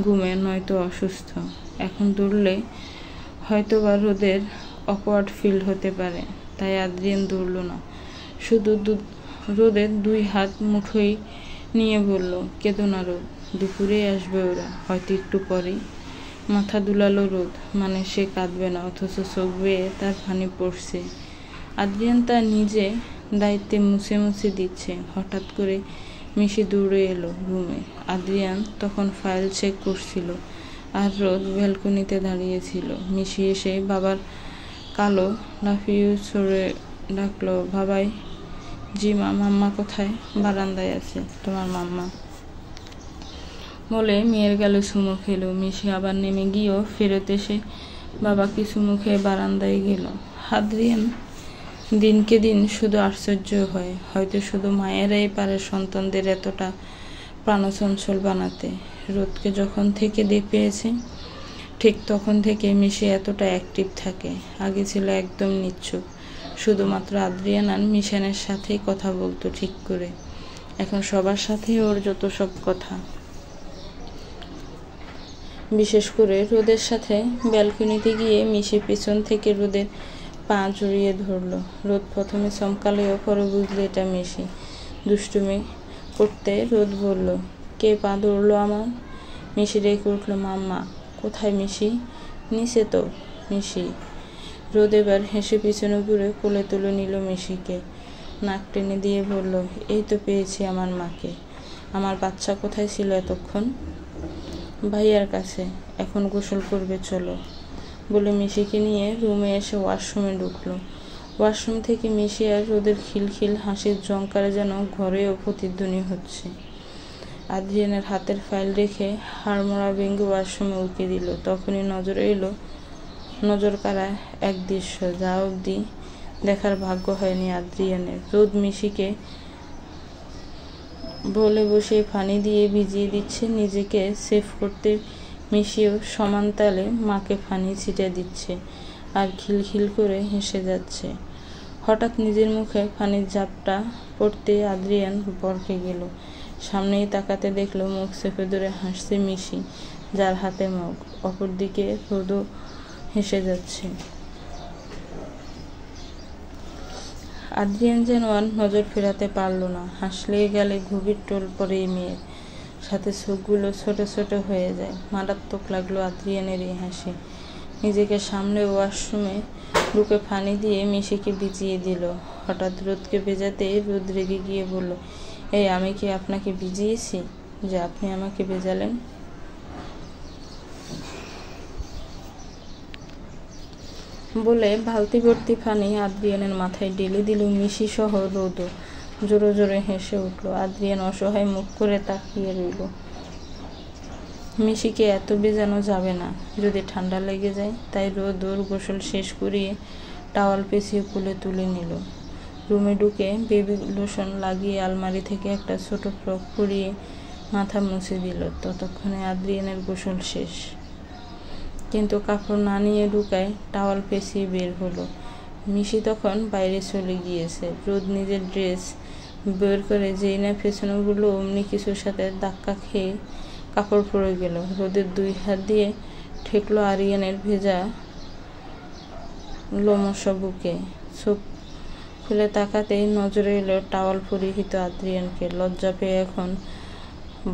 ঘুমে, নয়তো অসুস্থ। এখন দৌড়লে হয়তো বা রোদের অকওয়ার্ড ফিল হতে পারে, তাই আদ্রিয়ান দৌড়ল না। শুধু রোদের 2 হাত মুঠোয় নিয়ে বলল, কেঁদো না রোদ, দুপুরে আসবে ওরা, হয়তো একটু পরেই। মাথা দুলালো রোদ, মানে সে কাঁদবে না, অথচ চোখ বেয়ে তার পানি পড়ছে। আদ্রিয়ান তার নিজে দায়িত্বে মুছে মুছে দিচ্ছে। হঠাৎ করে মিশি দৌড়ে এলো রুমে। আদ্রিয়ান তখন ফাইল চেক করছিল, আর রোদ ব্যালকনিতে দাঁড়িয়েছিল। মিশি এসে বাবার কালো লাফিয়ে ছড়ে ডাকলো, বাবাই। জি মা। মাম্মা কোথায়? বারান্দায় আছে। তোমার মাম্মা বলে মেয়ের গালে চুমু খেলো। মিশি আবার নেমে গিয়েও ফেরত এসে বাবাকে চুমু খেয়ে বারান্দায় গেল। আদ্রিয়ান দিনকে দিন শুধু আশ্চর্য হয়, হয়তো শুধু মায়েরাই পারে সন্তানদের এতটা প্রাণচঞ্চল বানাতে। রোদকে যখন থেকে পেয়েছে, ঠিক তখন থেকে মিশি এতটা অ্যাক্টিভ থাকে। আগে ছিল একদম নিচ্ছুপ, শুধুমাত্র আদ্রিয়ান আর মিশনের সাথেই কথা বলতো ঠিক করে। এখন সবার সাথেই ওর যত সব কথা। বিশেষ করে রোদের সাথে ব্যালকনিতে গিয়ে মিশি পেছন থেকে রোদের পা জড়িয়ে ধরলো। রোদ প্রথমে চমকালেও পরে বুঝলে এটা মিশি। দুষ্টুমি করতে রোদ বলল, কে পা ধরলো আমার? মিশি রেখে উঠলো, মাম্মা। কোথায় মিশি? নিচে তো। মিশি। রোদ এবার হেসে পিছনে ঘুরে কোলে তুলে নিল মিশিকে। নাক টেনে দিয়ে বলল, এই তো পেয়েছি আমার মাকে। আমার বাচ্চা কোথায় ছিল এতক্ষণ? ভাইয়ার কাছে। এখন গোসল করবে, চলো। বলে মিশিকে নিয়ে রুমে এসে ওয়াশরুমে ঢুকলো। ওয়াশরুম থেকে মিশি আর রোদের খিলখিল হাসির ঝংকারে যেন ঘরেও প্রতিধ্বনি হচ্ছে। আদ্রিয়ানের হাতের ফাইল রেখে হাড়মোড়া ভেঙে ওয়াশরুমে উঠে দিল। তখনই নজরে এলো নজর কাড়া এক দৃশ্য, যা অবধি দেখার ভাগ্য হয়নি আদ্রিয়ানের। রোদ মিশিকে বলে বসে পানি দিয়ে ভিজিয়ে দিচ্ছে। নিজেকে সেভ করতে মিশিও সমান তালে মাকে পানি ছিটে দিচ্ছে আর খিলখিল করে হেসে যাচ্ছে। হঠাৎ নিজের মুখে পানির ঝাপটা পড়তে আদ্রিয়ান বরকে গেল। সামনেই তাকাতে দেখল মুখ চেপে ধরে হাসছে মিশি, যার হাতে মগ। অপরদিকে রোদও হেসে যাচ্ছে। আদ্রিয়ান যেন আর নজর ফেরাতে পারল না। হাসলেই গেলে গভীর টোল পড়ে এই মেয়ের, সাথে চোখগুলো ছোট ছোট হয়ে যায়। মারাত্মক লাগলো আদ্রিয়ানের এই হাসি। নিজেকে সামলে ওয়াশরুমে ঢুকে পানি দিয়ে মিশিকে ভিজিয়ে দিল। হঠাৎ রোদকে ভেজাতেই রোদ রেগে গিয়ে বলল, এই আমি কি আপনাকে ভিজিয়েছি যে আপনি আমাকে ভেজালেন? বলে বালতি ভর্তি পানি আদ্রিয়ানের মাথায় ঢেলে দিল। মিশি সহ রোদও জোরে জোরে হেসে উঠল। আদ্রিয়ান অসহায় মুখ করে তাকিয়ে রইল। মিশিকে এত ভেজানো যাবে না, যদি ঠান্ডা লেগে যায়। তাই রোদ ওর গোসল শেষ করিয়ে টাওয়াল পেঁচিয়ে কোলে তুলে নিল। রুমে ঢুকে বেবি লোশন লাগিয়ে আলমারি থেকে একটা ছোট ফ্রক পরিয়ে মাথা মুছে দিল। ততক্ষণে আদ্রিয়ানের গোসল শেষ, কিন্তু কাপড় না নিয়ে ঢুকায় টাওয়াল পেঁচিয়ে বের হলো। মিশি তখন বাইরে চলে গিয়েছে। রোদ নিজের ড্রেস বের করে যেই না পেছনে গুলো, অমনি কিছুর সাথে ধাক্কা খেয়ে কাপড় পরে গেল। রোদের দুই হাত দিয়ে ঠেকলো আরিয়ানের ভেজা লোমশ বুকে। চোখ খুলে তাকাতেই নজরে এলো টাওয়াল পরিহিত আদ্রিয়ানকে। লজ্জা পেয়ে এখন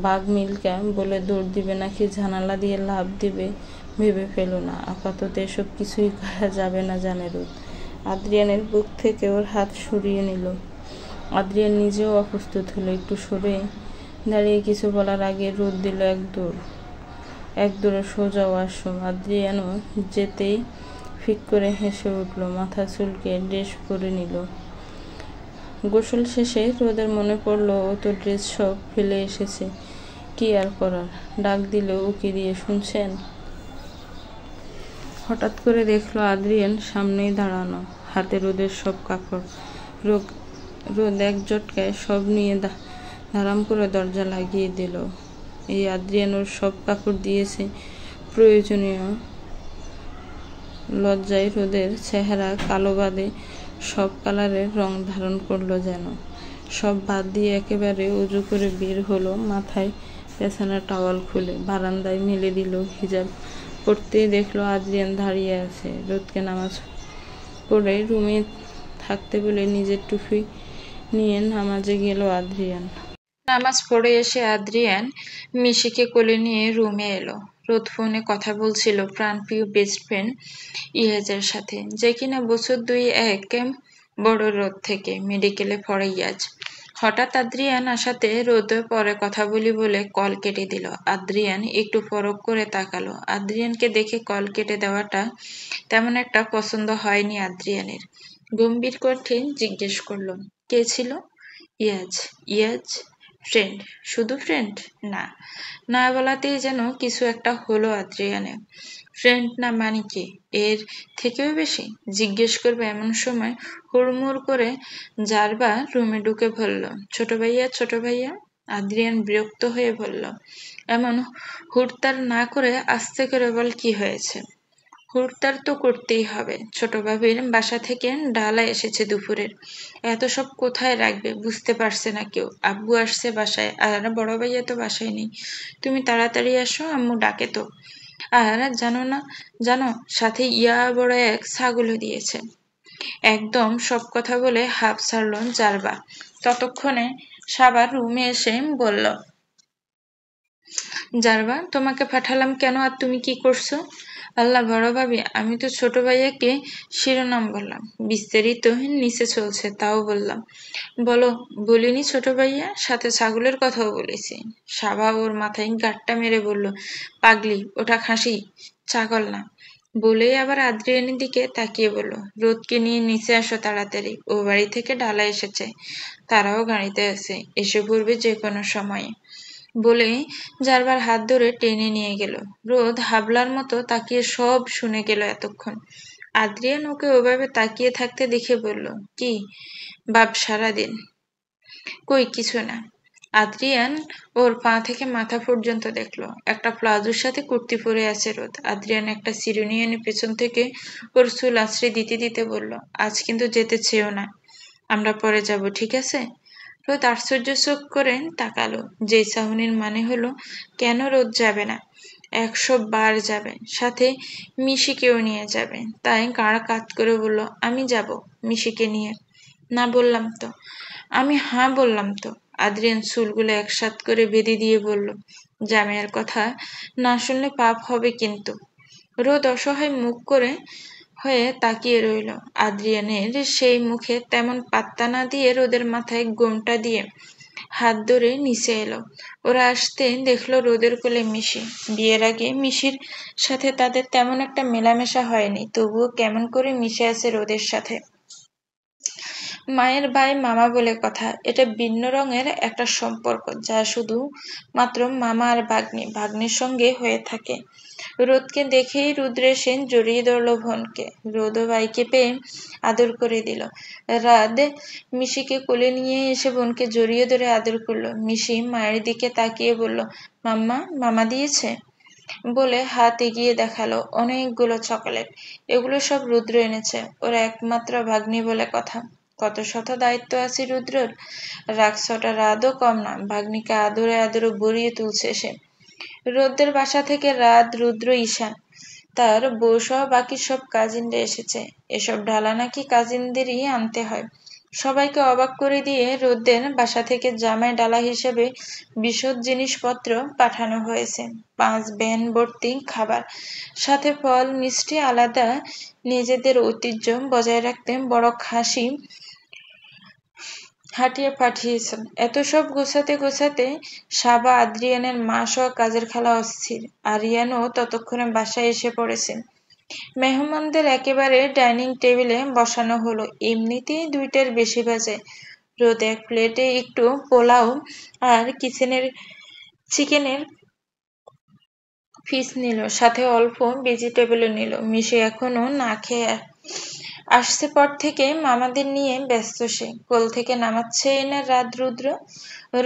বাঘ মিল্কা বলে দৌড় দিবে নাকি জানালা দিয়ে লাফ দিবে ভেবে পেল না। আপাতত এসব কিছুই করা যাবে না, জানে রোদ। আদ্রিয়ানের বুক থেকে ওর হাত সরিয়ে নিল। আদ্রিয়ান নিজেও অপ্রস্তুত হলো। একটু সরে দাঁড়িয়ে কিছু বলার আগে রোদ দিল এক দৌড়ে সোজা ওয়াশরুম। আদ্রিয়ানও যেতেই ফিক করে হেসে উঠল, মাথা চুলকে ড্রেস পরে নিল। গোসল শেষে রোদের মনে পড়লো ও তো ড্রেস সব ফেলে এসেছে, কি আর করার। ডাক দিল, উকি দিয়ে শুনছেন? হঠাৎ করে দেখলো আদ্রিয়ান সামনেই দাঁড়ানো, হাতে রোদের সব কাপড়। রোদ এক জটকায় সব নিয়ে ধারাম করে দরজা লাগিয়ে দিল। এই আদ্রিয়ান ওর সব কাপড় দিয়েছে প্রয়োজনীয়। লজ্জায় রোদের চেহারা কালো বাদে সব কালারের রং ধারণ করলো যেন। সব বাদ দিয়ে একেবারে উজু করে বের হলো। মাথায় পেছানা টাওয়াল খুলে বারান্দায় মেলে দিল হিজাব। পড়তেই দেখলো আদ্রিয়ান দাঁড়িয়ে আছে। রোদকে নামাজ পড়ে রুমে থাকতে বলে নিজের টুপি নিয়ে নামাজে গেল আদ্রিয়ান। নামাজ পড়ে এসে আদ্রিয়ান মিশিকে কোলে নিয়ে রুমে এলো। রোদ ফোনে কথা বলছিল প্রাণপ্রিয় বেস্ট ফ্রেন্ড ইয়েজের সাথে, যে কিনা বছর 2 বড় রোদ থেকে মেডিকেলে পড়ে ইয়াজ। হঠাৎ আদ্রিয়ান আসাতে রোদ পরে কথা বলি বলে কল কেটে দিল। আদ্রিয়ান একটু পরখ করে তাকালো। আদ্রিয়ানকে দেখে কল কেটে দেওয়াটা তেমন একটা পছন্দ হয়নি আদ্রিয়ানের। গম্ভীর কণ্ঠে জিজ্ঞেস করলো, কে ছিল? ইয়াজ ফ্রেন্ড? শুধু ফ্রেন্ড? না বলাতেই যেন কিছু একটা হলো আদ্রিয়ানের। ফ্রেন্ড না মানে কি, এর থেকেও বেশি? জিজ্ঞেস করবে এমন সময় হুড়মুড় করে জারবা রুমে ঢুকে বলল, ছোট ভাইয়া। আদ্রিয়ান বিরক্ত হয়ে বলল, এমন হুড়তাড় না করে আস্তে করে বল, কি হয়েছে? হুড়তাড় তো করতেই হবে। ছোট ভাবির বাসা থেকে ডালা এসেছে দুপুরের। এত সব কোথায় রাখবে বুঝতে পারছে না কেউ। আব্বু আসছে বাসায়, আর বড় ভাইয়া তো বাসায় নেই। তুমি তাড়াতাড়ি আসো, আম্মু ডাকে তো। আর জানো সাথে ইয়া বড় এক ছাগলও দিয়েছে। একদম সব কথা বলে হাঁপ ছাড়ল জারবা। ততক্ষণে সাবার রুমে এসে বলল, জারবা তোমাকে পাঠালাম কেন, আর তুমি কি করছো? আল্লাহ বড় ভাবি, আমি তো ছোট ভাইয়াকে শিরোনাম বললাম, বিস্তারিত নিচে চলছে তাও বললাম। বলো। বলিনি ছোট ভাইয়া, সাথে ছাগলের কথাও বলেছি। সাবা ওর মাথায় গাঁটটা মেরে বলল, পাগলি, ওটা খাসি, ছাগল না। বলেই আবার আদ্রিয়ানের দিকে তাকিয়ে বলল, রোদকে নিয়ে নিচে আসো তাড়াতাড়ি, ও বাড়ি থেকে ডালা এসেছে, তারাও গাড়িতে আছে, এসে পড়বে যে কোনো সময়ে। বলে জারবার হাত ধরে টেনে নিয়ে গেল। রোদ হাবলার মতো তাকিয়ে সব শুনে গেল এতক্ষণ। আদ্রিয়ান ওকে ওভাবে তাকিয়ে থাকতে দেখে বলল, কি বাপ সারাদিন? কই কিছু না। আদ্রিয়ান ওর পা থেকে মাথা পর্যন্ত দেখলো একটা প্লাজোর সাথে কুর্তি পরে আছে রোদ। আদ্রিয়ান একটা চিরুনি এনে পেছন থেকে ওর চুল আছড়ে দিতে দিতে বলল, আজ কিন্তু যেতে চেয়েও না, আমরা পরে যাব, ঠিক আছে? রোদ আশ্চর্য চোখ করে তাকালো, যে চাহনির মানে হলো কেন রোদ যাবে না? 100 বার যাবে, সাথে মিশিকেও নিয়ে যাবে। তাই গাড় কাত করে বলল, আমি যাব মিশিকে নিয়ে। না বললাম তো। আমি হ্যাঁ বললাম তো। আদ্রিয়ান চুলগুলো একসাথ করে বেঁধে দিয়ে বলল, জামাইয়ের কথা না শুনলে পাপ হবে কিন্তু। রোদ অসহায় মুখ করে হয়ে তাকিয়ে রইল। আদ্রিয়ানের সেই মুখে তেমন পাত্তা না দিয়ে রোদের মাথায় গোমটা দিয়ে হাত ধরে নিচে এলো। ওরা আসতে দেখলো রোদের কোলে মিশি। বিয়ের আগে মিশির সাথে তাদের তেমন একটা মেলামেশা হয়নি, তবুও কেমন করে মিশে আছে রোদের সাথে। মায়ের ভাই মামা বলে কথা, এটা ভিন্ন রঙের একটা সম্পর্ক, যা শুধু মাত্র মামা আর ভাগ্নির সঙ্গে হয়ে থাকে। রোদকে দেখেই রুদ্রের সেন জড়িয়ে ধরল বোনকে। রোদও ভাইকে পেয়ে আদর করে দিল। রাত মিশিকে কোলে নিয়ে এসে বোনকে জড়িয়ে ধরে আদর করলো। মিশি মায়ের দিকে তাকিয়ে বলল, মাম্মা, মামা দিয়েছে? বলে হাত এগিয়ে দেখালো অনেকগুলো চকলেট। এগুলো সব রুদ্র এনেছে, ওর একমাত্র ভাগ্নি বলে কথা। কত শত দায়িত্ব আছে রুদ্রর, রাগছটা রাতও কম না। ভাগ্নিকে আদরে আদরে ভরিয়ে তুলছে সে। রোদ্রের বাসা থেকে রাত, রুদ্র, ঈশান, তার বউ সহ বাকি সব কাজিনরা এসেছে। এসব ডালা নাকি কাজিনদেরই আনতে হয়। সবাইকে অবাক করে দিয়ে রোদ্রের বাসা থেকে জামাই ডালা হিসেবে বিশদ জিনিসপত্র পাঠানো হয়েছে। 5 ভ্যান ভর্তি খাবার, সাথে ফল মিষ্টি। আলাদা নিজেদের ঐতিহ্য বজায় রাখতে বড় খাসি হাটিয়ে পাঠিয়েছেন। এত সব গোছাতে গোছাতে সাবা, আদ্রিয়ানের মা সহ কাজের খালা অস্থির। আরিয়ানও ততক্ষণে বাসায় এসে পড়েছে। মেহমানদের একেবারে ডাইনিং টেবিলে বসানো হলো। এমনিতেই 2টার বেশি বাজে। রোদ এক প্লেটে একটু পোলাও আর চিকেনের পিস নিল, সাথে অল্প ভেজিটেবলও নিল। মিশে এখনো না খেয়ে আসছে পর থেকে মামাদের নিয়ে ব্যস্ত সে। কোল থেকে নামাচ্ছেই না রাত। রুদ্র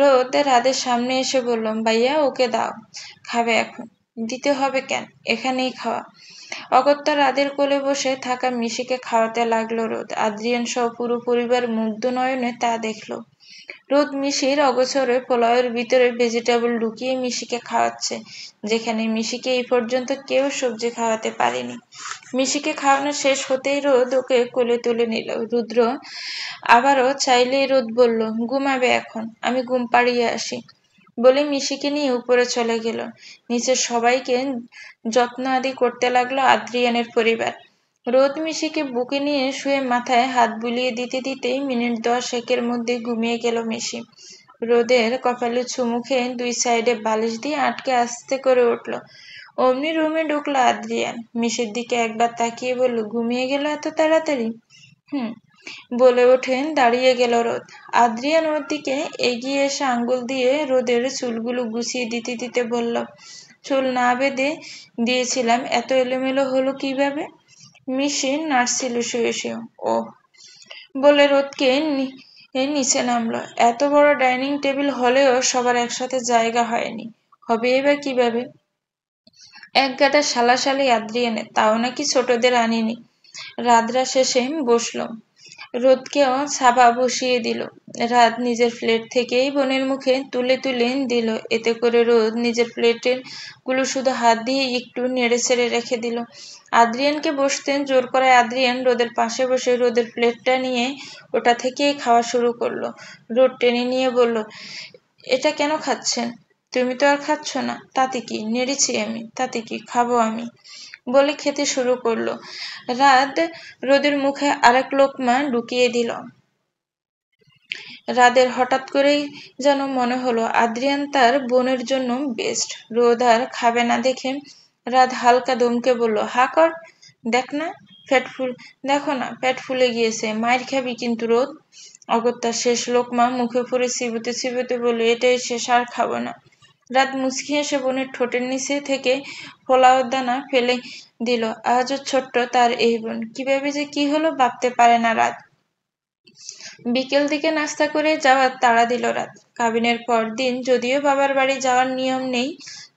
রোদ রাদের সামনে এসে বলল, ভাইয়া ওকে দাও, খাবে এখন। দিতে হবে কেন, এখানেই খাওয়া। অগত্যা রাদের কোলে বসে থাকা মিশিকে খাওয়াতে লাগলো রোদ। আদ্রিয়ান সহ পুরো পরিবার মুগ্ধ নয়নে তা দেখলো। রোদ মিশির অগোচরে পোলাওয়ের ভিতরে ভেজিটেবল ঢুকিয়ে মিশিকে খাওয়াচ্ছে, যেখানে মিশিকে এই পর্যন্ত কেউ সবজি খাওয়াতে পারেনি। মিশিকে খাওয়ানো শেষ হতেই রোদ ওকে কোলে তুলে নিল। রুদ্র আবারও চাইলেই রোদ বলল, ঘুমাবে এখন, আমি ঘুম পাড়িয়ে আসি। বলে মিশিকে নিয়ে উপরে চলে গেল। নিচে সবাইকে যত্ন আদি করতে লাগলো আদ্রিয়ানের পরিবার। রোদ মিশিকে বুকে নিয়ে শুয়ে মাথায় হাত বুলিয়ে দিতে দিতেই মিনিট 10 মধ্যে ঘুমিয়ে গেল মিশি। রোদের কপালে চুমু খেয়ে 2 সাইডে বালিশ দিয়ে আটকে আস্তে করে উঠল। অমনি রুমে ঢুকলো আদ্রিয়ান। মিশির দিকে একবার তাকিয়ে বলল, ঘুমিয়ে গেল এত তাড়াতাড়ি? হুম বলে ওঠেন দাঁড়িয়ে গেল রোদ। আদ্রিয়ান ওর দিকে এগিয়ে এসে আঙ্গুল দিয়ে রোদের চুলগুলো গুছিয়ে দিতে দিতে বলল, চুল না বেঁধে দিয়েছিলাম, এত এলোমেলো হলো কিভাবে? মিশি নাড়ছিল শুয়ে শুয়ে। ও বলে রোদকে নিচে নামলো। এত বড় ডাইনিং টেবিল হলেও সবার একসাথে জায়গা হয়নি, হবে এবার কিভাবে? এক গাদা শালাশালি আদ্রিয়ানের, তাও নাকি ছোটদের আনিনি। রাতরা শেষে বসলো। রোদকেও সাবা বসিয়ে দিল। রাত নিজের প্লেট থেকেই বোনের মুখে তুলে তুলে দিল। এতে করে রোদ নিজের প্লেটের গুলো শুধু হাত দিয়ে একটু নেড়ে ছেড়ে রেখে দিল। আদ্রিয়ানকে বসতে জোর করায় আদ্রিয়ান রোদের পাশে বসে রোদের প্লেটটা নিয়ে ওটা থেকেই খাওয়া শুরু করলো। রোদ টেনে নিয়ে বলল, এটা কেন খাচ্ছেন? তুমি তো আর খাচ্ছ না। তাতে কি, নেড়েছি আমি, তাতে কি, খাবো আমি। বলে খেতে শুরু করলো। রাত রোদের মুখে আরেক লোকমা ঢুকিয়ে দিল। রাদের হঠাৎ করেই যেন মনে হলো আদ্রিয়ান তার বোনের জন্য বেস্ট। রোদ আর খাবে না দেখে রাত হালকা দমকে বলল, হা কর, দেখ না দেখো না পেট ফুলে গিয়েছে, মায়ের খাবি কিন্তু রোদ। অগত্যা শেষ লোকমা মুখে পড়ে চিবোতে চিবোতে বলল, এটাই শেষ, আর খাবো না। রাত মুচকি হেসে বোনের ঠোঁটের নিচে থেকে পোলাওর দানা ফেলে দিল। আজও ছোট্ট তার এই বোন, কিভাবে যে কি হলো ভাবতে পারে না রাত। বিকেল দিকে নাস্তা করে যাওয়ার তাড়া দিল রাত। কাবিনের পর দিন যদিও বাবার বাড়ি যাওয়ার নিয়ম নেই,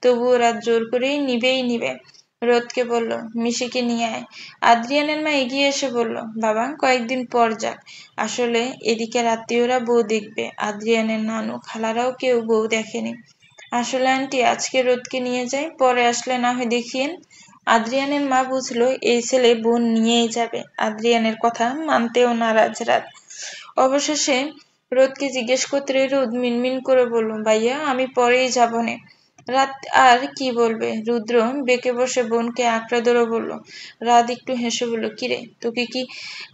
তবুও রাত জোর করেই নিবে। রোদকে বলল, মিশিকে নিয়ে আয়। আদ্রিয়ানের মা এগিয়ে এসে বলল, বাবা কয়েকদিন পর যাক, আসলে এদিকে আত্মীয়রা বউ দেখবে, আদ্রিয়ানের নানু খালারাও কেউ বউ দেখেনি। আসলে আন্টি আজকে রোদকে নিয়ে যাই, পরে আসলে না হয় দেখিয়েন। আদ্রিয়ানের মা বুঝলো এই ছেলে বোন নিয়েই যাবে। আদ্রিয়ানের কথা মানতেও নারাজ রাত। অবশেষে রোদকে জিজ্ঞেস করতে রোদ মিনমিন করে বলল, ভাইয়া আমি পরেই যাবো নে। রাত আর কি বলবে। রুদ্র বেঁকে বসে বোনকে আঁকড়ে ধরে বলল। রাত একটু হেসে বলল, কিরে তোকে কি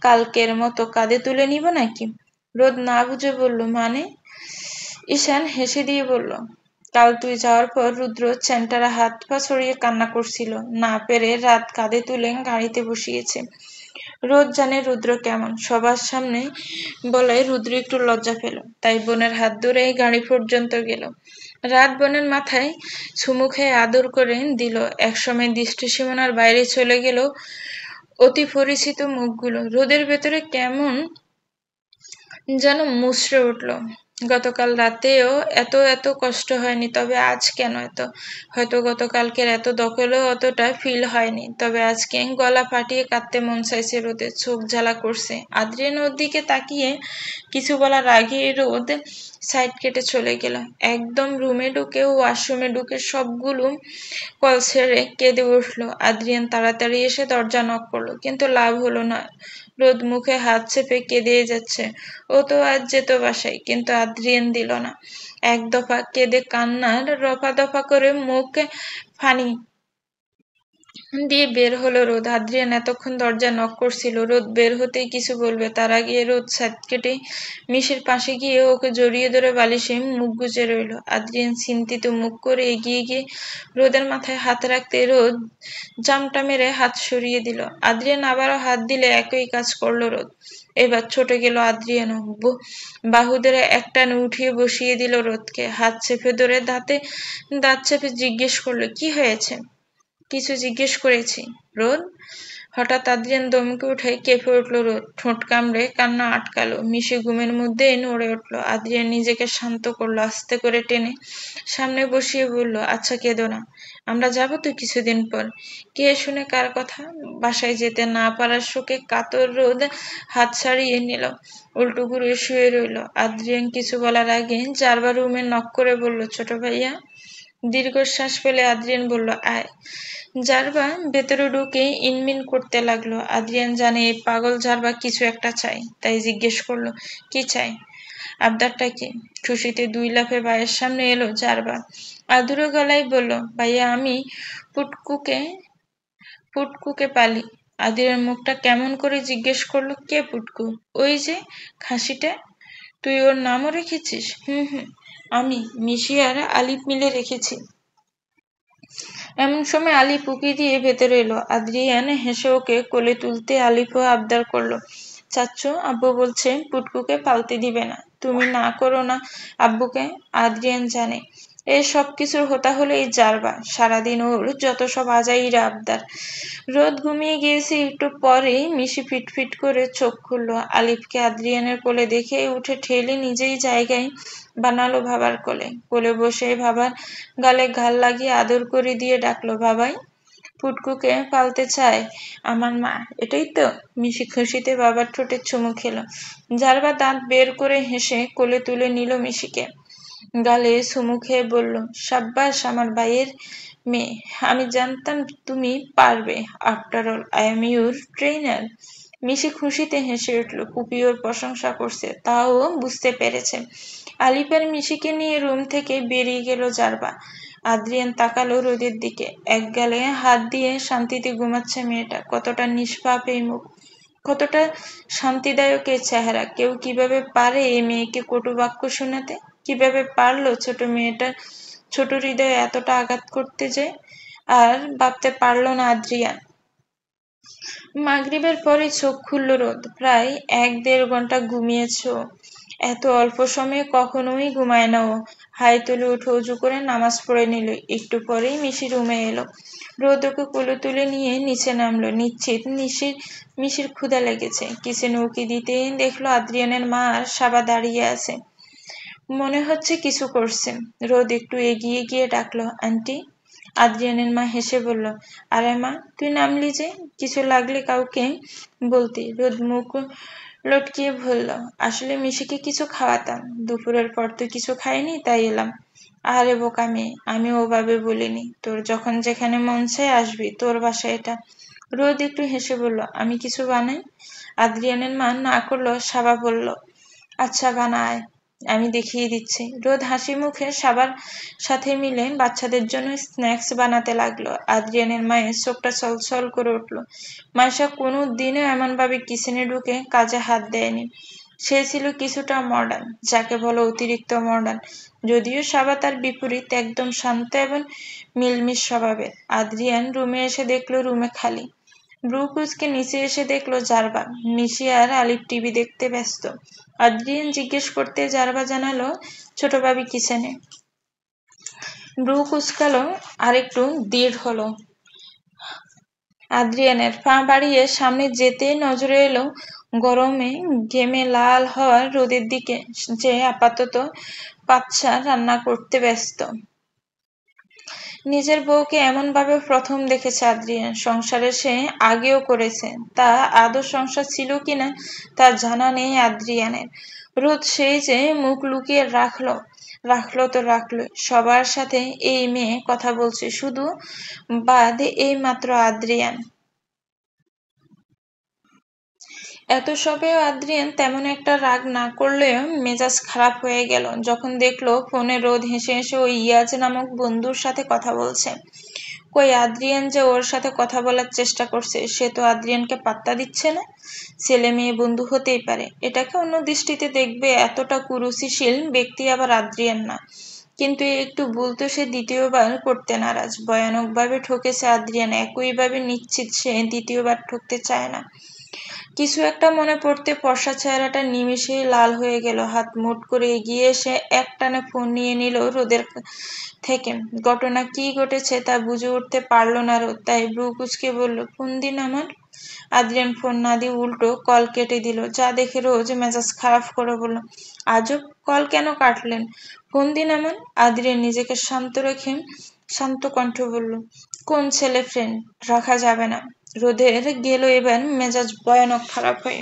কালকের মতো কাঁধে তুলে নিব নাকি? রোদ না বুঝে বলল, মানে? ঈশান হেসে দিয়ে বলল, কাল তুই যাওয়ার পর রুদ্র চ্যাংটারা হাত পা ছড়িয়ে কান্না করছিল, না পেরে রাত কাঁধে তুলে গাড়িতে বসিয়েছে। রোদ জানে রুদ্র কেমন, সবার সামনে বলায় রুদ্র একটু লজ্জা পেল, তাই বোনের হাত ধরেই গাড়ি পর্যন্ত গেল। রাত বোনের মাথায় চুমু খেয়ে আদর করে দিল। একসময় দৃষ্টিসীমানার বাইরে চলে গেল অতি পরিচিত মুখগুলো। রোদের ভেতরে কেমন যেন মুচড়ে উঠল। গতকাল রাতেও এত কষ্ট হয়নি, তবে আজ কেন এত? হয়তো গতকালকের এত দখলেও অতটা ফিল হয়নি, তবে আজকে গলা ফাটিয়ে কাঁদতে মন চাইছে রোদের, চোখ জ্বালা করছে। আদ্রিয়ান ওর দিকে তাকিয়ে কিছু বলার আগে রোদ সাইড কেটে চলে গেল। একদম রুমে ঢুকে ওয়াশরুমে ঢুকে সবগুলো কল ছেড়ে কেঁদে উঠলো। আদ্রিয়ান তাড়াতাড়ি এসে দরজা নক করলো, কিন্তু লাভ হলো না। রোদ মুখে হাত চেপে কেঁদেই যাচ্ছে। ও তো আজ যেত বাসায়, কিন্তু আদ্রিয়ান দিল না। এক দফা কেঁদে কান্নার রফা দফা করে মুখে ফানি দিয়ে বের হলো রোদ। আদ্রিয়ান এতক্ষণ দরজা নক করছিল, রোদ বের হতেই কিছু বলবে তার আগে রোদ ছাদ কেটে মিশের পাশে গিয়ে ওকে জড়িয়ে ধরে বালিশে মুখ গুজে রইল। আদ্রিয়ান চিন্তিত মুখ করে এগিয়ে গিয়ে রোদের মাথায় হাত রাখতে রোদ জামটা মেরে হাত সরিয়ে দিল। আদ্রিয়ান আবারও হাত দিলে একই কাজ করলো রোদ। এবার ছুটে গেল আদ্রিয়ানও, বাহু ধরে একটানে উঠিয়ে বসিয়ে দিল রোদকে। হাত চেপে ধরে দাঁত চেপে জিজ্ঞেস করলো, কি হয়েছে? কিছু জিজ্ঞেস করেছি রোদ। হঠাৎ আদ্রিয়ান দমকে উঠে কেঁপে উঠল রোদ, ঠোঁট কামড়ে কান্না আটকালো। মিশে ঘুমের মধ্যেই নড়ে উঠলো। আদ্রিয়ান নিজেকে শান্ত করলো, আস্তে করে টেনে সামনে বসিয়ে বলল, আচ্ছা কেঁদো না, আমরা যাবো তো কিছুদিন পর। কে শুনে কার কথা? বাসায় যেতে না পারার শোকে কাতর রোদ হাত ছাড়িয়ে নিল, উল্টো ঘুরে শুয়ে রইল। আদ্রিয়ান কিছু বলার আগে চারবার রুমে নক করে বলল, ছোট ভাইয়া। দীর্ঘশ্বাস ফেলে আদ্রিয়ান বলল, আয়। জারবা ভেতরে ঢুকে ইনমিন করতে লাগলো। আদ্রিয়ান জানে এই পাগল জারবা কিছু একটা চাই, তাই জিজ্ঞেস করলো, কি চাই? আবদারটা কি? খুশিতে দুই লাফে ভাইয়ের সামনে এলো জারবা, আদুরো গলায় বলল, ভাইয়া আমি পুটকুকে পালি। আদিরের মুখটা কেমন করে জিজ্ঞেস করলো, কে পুটকু? ওই যে খাসিটা, তুই ওর নামও রেখেছিস? হুম, আমি মিশি আর আলিফ মিলে রেখেছি। এমন সময় আলিফ উকি দিয়ে ভেতরে এলো। আদ্রিয়ান হেসে ওকে কোলে তুলতে আলিফও আবদার করলো, চাচ্চু আব্বু বলছে পুটকুকে পালতে দিবে না, তুমি না করো না আব্বুকে। আদ্রিয়ান জানে এই সব কিছুর হোতা হলো এই জারবা, সারাদিন ওর যত সব আজাইরা আবদার। রোদ ঘুমিয়ে গিয়েছে, একটু পরেই মিশি ফিটফিট করে চোখ খুললো। আলিফকে আদ্রিয়ানের কোলে দেখে উঠে ঠেলে নিজেই জায়গায় বানালো বাবার কোলে। কোলে বসে বাবার গালে গাল লাগিয়ে আদর করে দিয়ে ডাকলো, বাবাই। পুটকুকে পালতে চায় আমার মা, এটাই তো? মিশি খুশিতে বাবার ঠোঁটে চুমু খেলো। জারবা দাঁত বের করে হেসে কোলে তুলে নিল মিশিকে, গালে চুমু খেয়ে বলল, সাব্বাস আমার ভাইয়ের মেয়ে, আমি জানতাম তুমি পারবে, after all I am your trainer. মিশি খুশিতে হেসে উঠল, পুপি ওর প্রশংসা করছে তাও বুঝতে পেরেছে। আলিফ আর মিশিকে নিয়ে রুম থেকে বেরিয়ে গেল জারবা। আদ্রিয়ান তাকালো রোদের দিকে, এক গালে হাত দিয়ে শান্তিতে ঘুমাচ্ছে মেয়েটা। কতটা নিষ্পাপ এই মুখ, কতটা শান্তিদায়ক এই চেহারা। কেউ কিভাবে পারে এই মেয়েকে কটু বাক্য শোনাতে? কিভাবে পারলো ছোট মেয়েটার ছোট হৃদয়ে এতটা আঘাত করতে যায়? আর ভাবতে পারলো না আদ্রিয়ান। মাগরিবের পরে চোখ খুলল রোদ। প্রায় 1-1.5 ঘন্টা ঘুমিয়েছে ও। এত অল্প সময়ে কখনোই ঘুমায় না ও। হাই তুলে উঠে উজু করে নামাজ পড়ে নিল। একটু পরেই মিশি রুমে এলো। রোদ ওকে কোলে তুলে নিয়ে নিচে নামলো। নিশ্চিত মিশির ক্ষুধা লেগেছে। কিচেনে উকি দিতে দেখলো আদ্রিয়ানের মা আর সাবা দাঁড়িয়ে আছে। মনে হচ্ছে কিছু করছে। রোদ একটু এগিয়ে গিয়ে ডাকলো, আন্টি। আদ্রিয়ানের মা হেসে বলল, আরে মা, তুই নামলি যে? কিছু লাগলে কাউকে বলতি। রোদ মুখ লটকিয়ে বলল, আসলে মিশিকে কিছু খাওয়াতাম। দুপুরের পর তো কিছু খাইনি, তাই এলাম। আরে বোকা মেয়ে, আমি ওভাবে বলিনি। তোর যখন যেখানে মন চায় আসবি, তোর বাসা এটা। রোদ একটু হেসে বলল, আমি কিছু বানাই? আদ্রিয়ানের মা না করলো। সাবা বলল, আচ্ছা বানায়, আমি দেখিয়ে দিচ্ছি। রোদ হাসি মুখে সাবার সাথে মিলে বাচ্চাদের জন্য স্ন্যাক্স বানাতে লাগলো। আদ্রিয়ানের মায়ের চোখটা ছলছল করে উঠল। মাইশা কোনো দিনও এমনভাবে কিচেনে ঢুকে কাজে হাত দেয়নি। সে ছিল কিছুটা মডার্ন, যাকে বলো অতিরিক্ত মডার্ন। যদিও সাবা তার বিপরীত, একদম শান্ত এবং মিলমিশ স্বভাবের। আদ্রিয়ান রুমে এসে দেখলো রুমে খালি। ব্রু কুচকে নিচে এসে দেখলো জারবা, মিশি আর আলিফ টিভি দেখতে ব্যস্ত। আদ্রিয়ান জিজ্ঞেস করতে জারবা জানালো, ছোট ভাবি কিচেনে। ব্রু কুচকালো আর একটু দৃঢ় হলো। আদ্রিয়ানের পা বাড়িয়ে সামনে যেতেই নজরে এলো গরমে ঘেমে লাল হওয়ার রোদের দিকে, যে আপাতত বাচ্চা রান্না করতে ব্যস্ত। নিজের বউকে এমনভাবে প্রথম দেখেছে আদ্রিয়ান। সংসারে সে আগেও করেছে, তা আদৌ সংসার ছিল কিনা তা জানা নেই আদ্রিয়ানের। রোদ সেই যে মুখ লুকিয়ে রাখলো তো রাখলো। সবার সাথে এই মেয়ে কথা বলছে, শুধু বাদ এই মাত্র আদ্রিয়ান। এত সবেও আদ্রিয়ান তেমন একটা রাগ না করলেও মেজাজ খারাপ হয়ে গেল যখন দেখলো ফোনে রোদ হেসে হেসে ওই ইয়াজ নামক বন্ধুর সাথে কথা বলছে। কই আদ্রিয়ান যে ওর সাথে কথা বলার চেষ্টা করছে, সে তো আদ্রিয়ানকে পাত্তা দিচ্ছে না। ছেলে মেয়ে বন্ধু হতেই পারে, এটাকে অন্য দৃষ্টিতে দেখবে এতটা কুরুচিশীল ব্যক্তি আবার আদ্রিয়ান না। কিন্তু একটু ভুল তো সে দ্বিতীয়বার করতে নারাজ। ভয়ানকভাবে ঠকেছে আদ্রিয়ান, একইভাবে নিশ্চিত সে দ্বিতীয়বার ঠকতে চায় না। কিছু একটা মনে পড়তে ফর্সা চেহারাটা নিমেষেই লাল হয়ে গেল। হাত মুঠ করে এগিয়ে এসে একটানে ফোন নিয়ে নিল রোদের থেকে। ঘটনা কি ঘটেছে তা বুঝে উঠতে পারল না রোদ, তাই ব্রু কুচকে বলল, ফোন দিন আমার। আদ্রিয়ান ফোন না দিয়ে উল্টো কল কেটে দিল, যা দেখে রোজ মেজাজ খারাপ করে বলল, আজব, কল কেন কাটলেন? ফোন দিন আমার। আদ্রিয়ান নিজেকে শান্ত কণ্ঠে বলল, কোন ছেলে ফ্রেন্ড? রাখা যাবে না। রোদের গেল এবার মেজাজ ভয়ানক খারাপ হয়ে।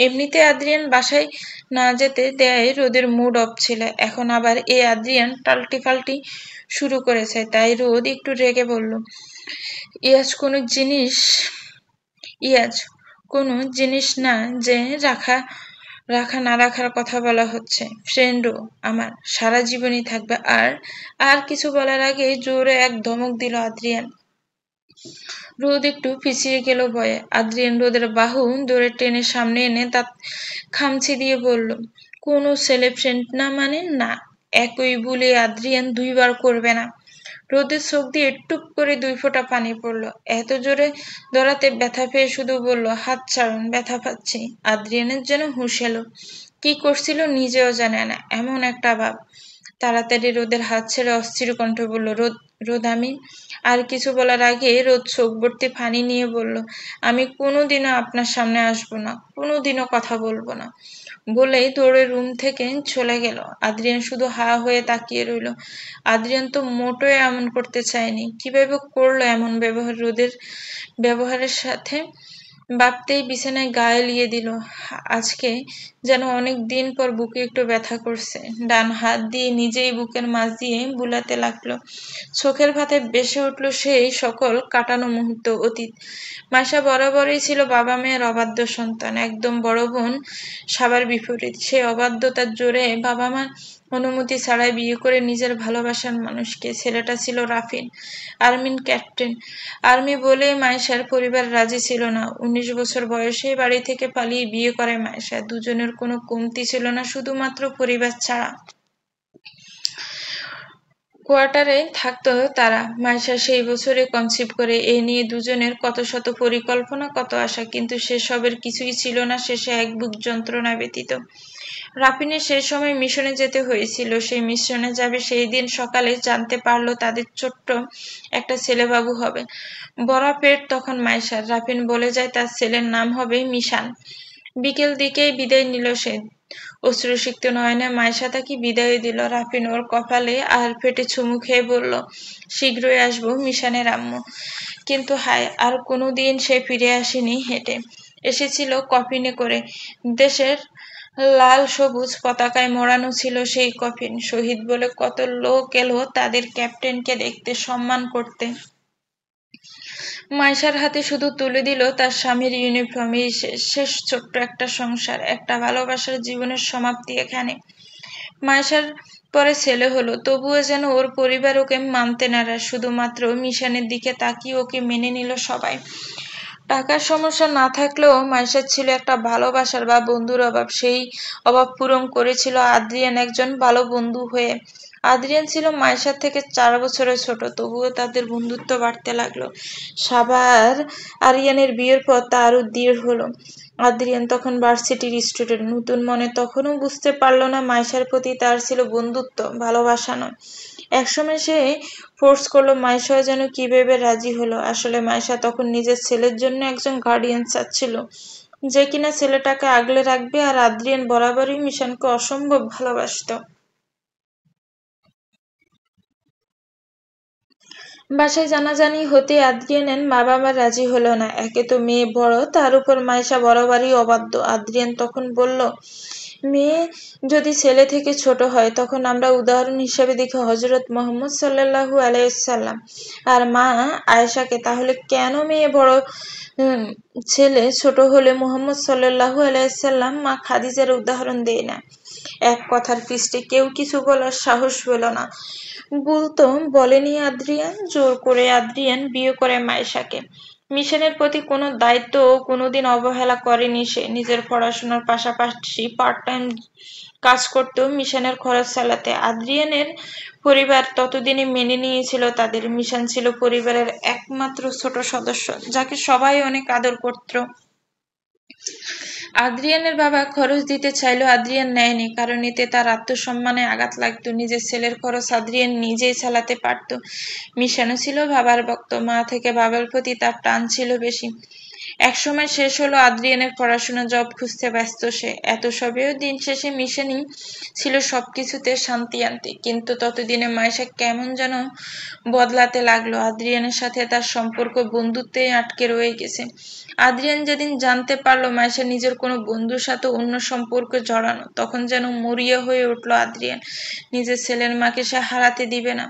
এমনিতে আদ্রিয়ান বাসায় না যেতে দেয় রোদের মুড অফ ছিল, এখন আবার এই আদ্রিয়ান টাল্টি ফাল্টি শুরু করেছে, তাই রোদ একটু রেগে বলল, ইয়াজ কোনো জিনিস না যে রাখা না রাখার কথা বলা হচ্ছে। ফ্রেন্ডও আমার সারা জীবনই থাকবে। আর কিছু বলার আগে জোরে এক ধমক দিল আদ্রিয়ান। রোদ একটু পিছিয়ে গেল ভয়ে। আদ্রিয়ান রোদের বাহু ধরে টেনে সামনে এনে দাঁত খামচি দিয়ে বলল, কোনো ছেলে ফ্রেন্ড না মানে না। একই বলে আদ্রিয়ান দুইবার করবে না। রোদের চোখ দিয়ে টুপ করে 2 ফোঁটা পানি পড়লো। এত জোরে ধরাতে ব্যথা পেয়ে শুধু বলল, হাত ছাড়ুন, ব্যথা পাচ্ছি। আদ্রিয়ানের যেন হুঁশ এলো। কি করছিল নিজেও জানে না, এমন একটা ভাব। তাড়াতাড়ি রোদের হাত ছেড়ে অস্থির কণ্ঠে বলল, রোদ আমি। আর কিছু বলার আগে রোদ চোখ ভর্তি পানি নিয়ে বলল, আমি কোনোদিনও আপনার সামনে আসবো না, কোনোদিনও কথা বলবো না। বলেই দৌড়ে রুম থেকে চলে গেল। আদ্রিয়ান শুধু হা হয়ে তাকিয়ে রইল। আদ্রিয়ান তো মোটেও এমন করতে চায়নি, কিভাবে করলো এমন ব্যবহার রোদের ব্যবহারের সাথে। ভাবতেই বিছানায় গা এলিয়ে দিল। আজকে যেন অনেক দিন পর বুকে একটু ব্যথা করছে। ডান হাত দিয়ে নিজেই বুকের মাঝ দিয়ে বুলাতে লাগলো। চোখের ভাতে ভেসে উঠল সেই সকল কাটানো মুহূর্ত, অতীত। মাইশা বরাবরই ছিল বাবা মেয়ের অবাধ্য সন্তান, একদম বড় বোন সাবার বিপরীত। সে অবাধ্যতার জোরে বাবা মার অনুমতি ছাড়াই বিয়ে করে নিজের ভালোবাসার মানুষকে। ছেলেটা ছিল রাফিন, আর্মির ক্যাপ্টেন। আর্মি বলেই মাইশার পরিবার রাজি ছিল না। 19 বছর বয়সে বাড়ি থেকে পালিয়ে বিয়ে করে মাইশা। দুজনের কোনো কমতি ছিল না, শুধুমাত্র পরিবার ছাড়া। কোয়ার্টারে থাকতো তারা। মাইশা সেই বছরে কনসিভ করে। এ নিয়ে দুজনের কত শত পরিকল্পনা, কত আশা, কিন্তু সেসবের কিছুই ছিল না শেষে এক বুক যন্ত্রণা ব্যতীত। রাফিনের সেই সময় মিশনে যেতে হয়েছিল। সেই মিশনে যাবে সেই দিন সকালে জানতে পারলো তাদের ছোট্ট একটা ছেলেবাবু হবে। বড় পেট তখন মাইশার। রাফিন বলে যায় তার ছেলের নাম হবে মিশান। বিকেল দিকেই বিদায় নিল সে। অশ্রুসিক্ত নয়নে মাইশা তাকে বিদায় দিল। রাফিন ওর কপালে আর পেটে চুমু খেয়ে বলল, শীঘ্রই আসবো মিশানের আম্মু। কিন্তু হায়, আর কোনোদিন সে ফিরে আসেনি হেঁটে। এসেছিল কফিনে করে। দেশের লাল সবুজ পতাকায় মোড়ানো ছিল সেই কফিন। শহীদ বলে কত লোক এলো তাদের ক্যাপ্টেনকে দেখতে, সম্মান করতে। মাইশার হাতে শুধু তুলে দিল তার স্বামীর ইউনিফর্ম। এই শেষ ছোট্ট একটা সংসার, একটা ভালোবাসার জীবনের সমাপ্তি এখানে। মাইশার পরে ছেলে হলো, তবুও যেন ওর পরিবার ওকে মানতে নারাজ। শুধুমাত্র মিশানের দিকে তাকিয়ে ওকে মেনে নিল সবাই। টাকার সমস্যা না থাকলেও মাইশার ছিল একটা ভালোবাসার বা বন্ধুর অভাব। সেই অভাব পূরণ করেছিল আদ্রিয়ান একজন ভালো বন্ধু হয়ে। আদ্রিয়ান ছিল মাইশার থেকে 4 বছরের ছোট, তবুও তাদের বন্ধুত্ব বাড়তে লাগলো। সাবার আরিয়ানের বিয়ের পর তা আরো দৃঢ় হলো। আদ্রিয়ান তখন ভার্সিটির স্টুডেন্ট, নতুন মনে তখনও বুঝতে পারলো না মাইশার প্রতি তার ছিল বন্ধুত্ব, ভালোবাসা নয়। একসময় সে ফোর্স করলো, মাইশা যেন কি ভেবে রাজি হলো। আসলে মাইশা তখন নিজের ছেলের জন্য একজন গার্ডিয়ান চাচ্ছিল, যে কিনা ছেলেটাকে আগলে রাখবে। আর আদ্রিয়ান বরাবরই মিশানকে অসম্ভব ভালোবাসতো। বাসায় জানাজানি হতে আদ্রিয়ানের মা-বাবা রাজি হলো না। একে তো মেয়ে বড়, তার উপর মাইশা বরাবরই অবাধ্য। আদ্রিয়ান তখন বলল, মেয়ে যদি ছেলে থেকে ছোট হয় তখন আমরা উদাহরণ হিসেবে দেখি হযরত মুহাম্মদ সাল্লাল্লাহু আলাইহি ওয়াসাল্লাম আর মা আয়েশাকে। তাহলে কেন মেয়ে বড়, ছেলে ছোট হলে মুহাম্মদ সাল্লাল্লাহু আলাইহি ওয়াসাল্লাম মা খাদিজার উদাহরণ দেয় না? এক কথার পৃষ্ঠে কেউ কিছু বলার সাহস পেল না। বলতো বলেনি আদ্রিয়ান। জোর করে আদ্রিয়ান বিয়ে করে মাইশাকে। মিশনের প্রতি কোনো দায়িত্ব কোনোদিন অবহেলা করেনি সে। নিজের পড়াশোনার পাশাপাশি পার্ট টাইম কাজ করতেও মিশনের খরচ চালাতে। আদ্রিয়ানের পরিবার ততদিনে মেনে নিয়েছিল তাদের। মিশন ছিল পরিবারের একমাত্র ছোট সদস্য, যাকে সবাই অনেক আদর করত। আদ্রিয়ানের বাবা খরচ দিতে চাইলেও আদ্রিয়ান নেয়নি, কারণ এতে তার আত্মসম্মানে আঘাত লাগতো। নিজের ছেলের খরচ আদ্রিয়ান নিজেই চালাতে পারত। মিশানো ছিল বাবার ভক্ত, মা থেকে বাবার প্রতি তার টান ছিল বেশি। একসময় শেষ হলো আদ্রিয়ানের পড়াশোনা, জব খুঁজতে ব্যস্ত সে। এত সবেও দিন শেষে মিশনই ছিল সবকিছুতে শান্তি আনতে। কিন্তু ততদিনে মাইশা কেমন যেন বদলাতে লাগলো। আদ্রিয়ানের সাথে তার সম্পর্ক বন্ধুত্বেই আটকে রয়ে গেছে। আদ্রিয়ান যেদিন জানতে পারলো মাইশা নিজের কোনো বন্ধুর সাথে অন্য সম্পর্কে জড়ানো, তখন যেন মরিয়া হয়ে উঠল আদ্রিয়ান। নিজের ছেলের মাকে সে হারাতে দিবে না।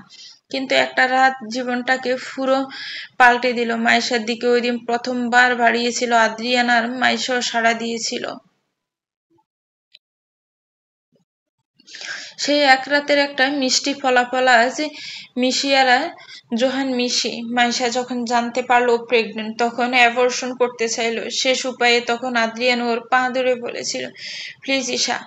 কিন্তু একটা রাত জীবনটাকে পুরো পাল্টে দিল। মাইশার দিকে ওই দিন প্রথমবার বাড়িয়েছিল আদ্রিয়ান, আর মাইশাও সাড়া দিয়েছিল। সেই এক রাতের একটা মিষ্টি ফলাফল আজ মিশিয়ারা জোহান মিশি। মাইশা যখন জানতে পারলো ও প্রেগনেন্ট, তখন অ্যাবর্শন করতে চাইলো শেষ উপায়ে। তখন আদ্রিয়ান ওর পা ধরে বলেছিল, প্লিজ ঈশা,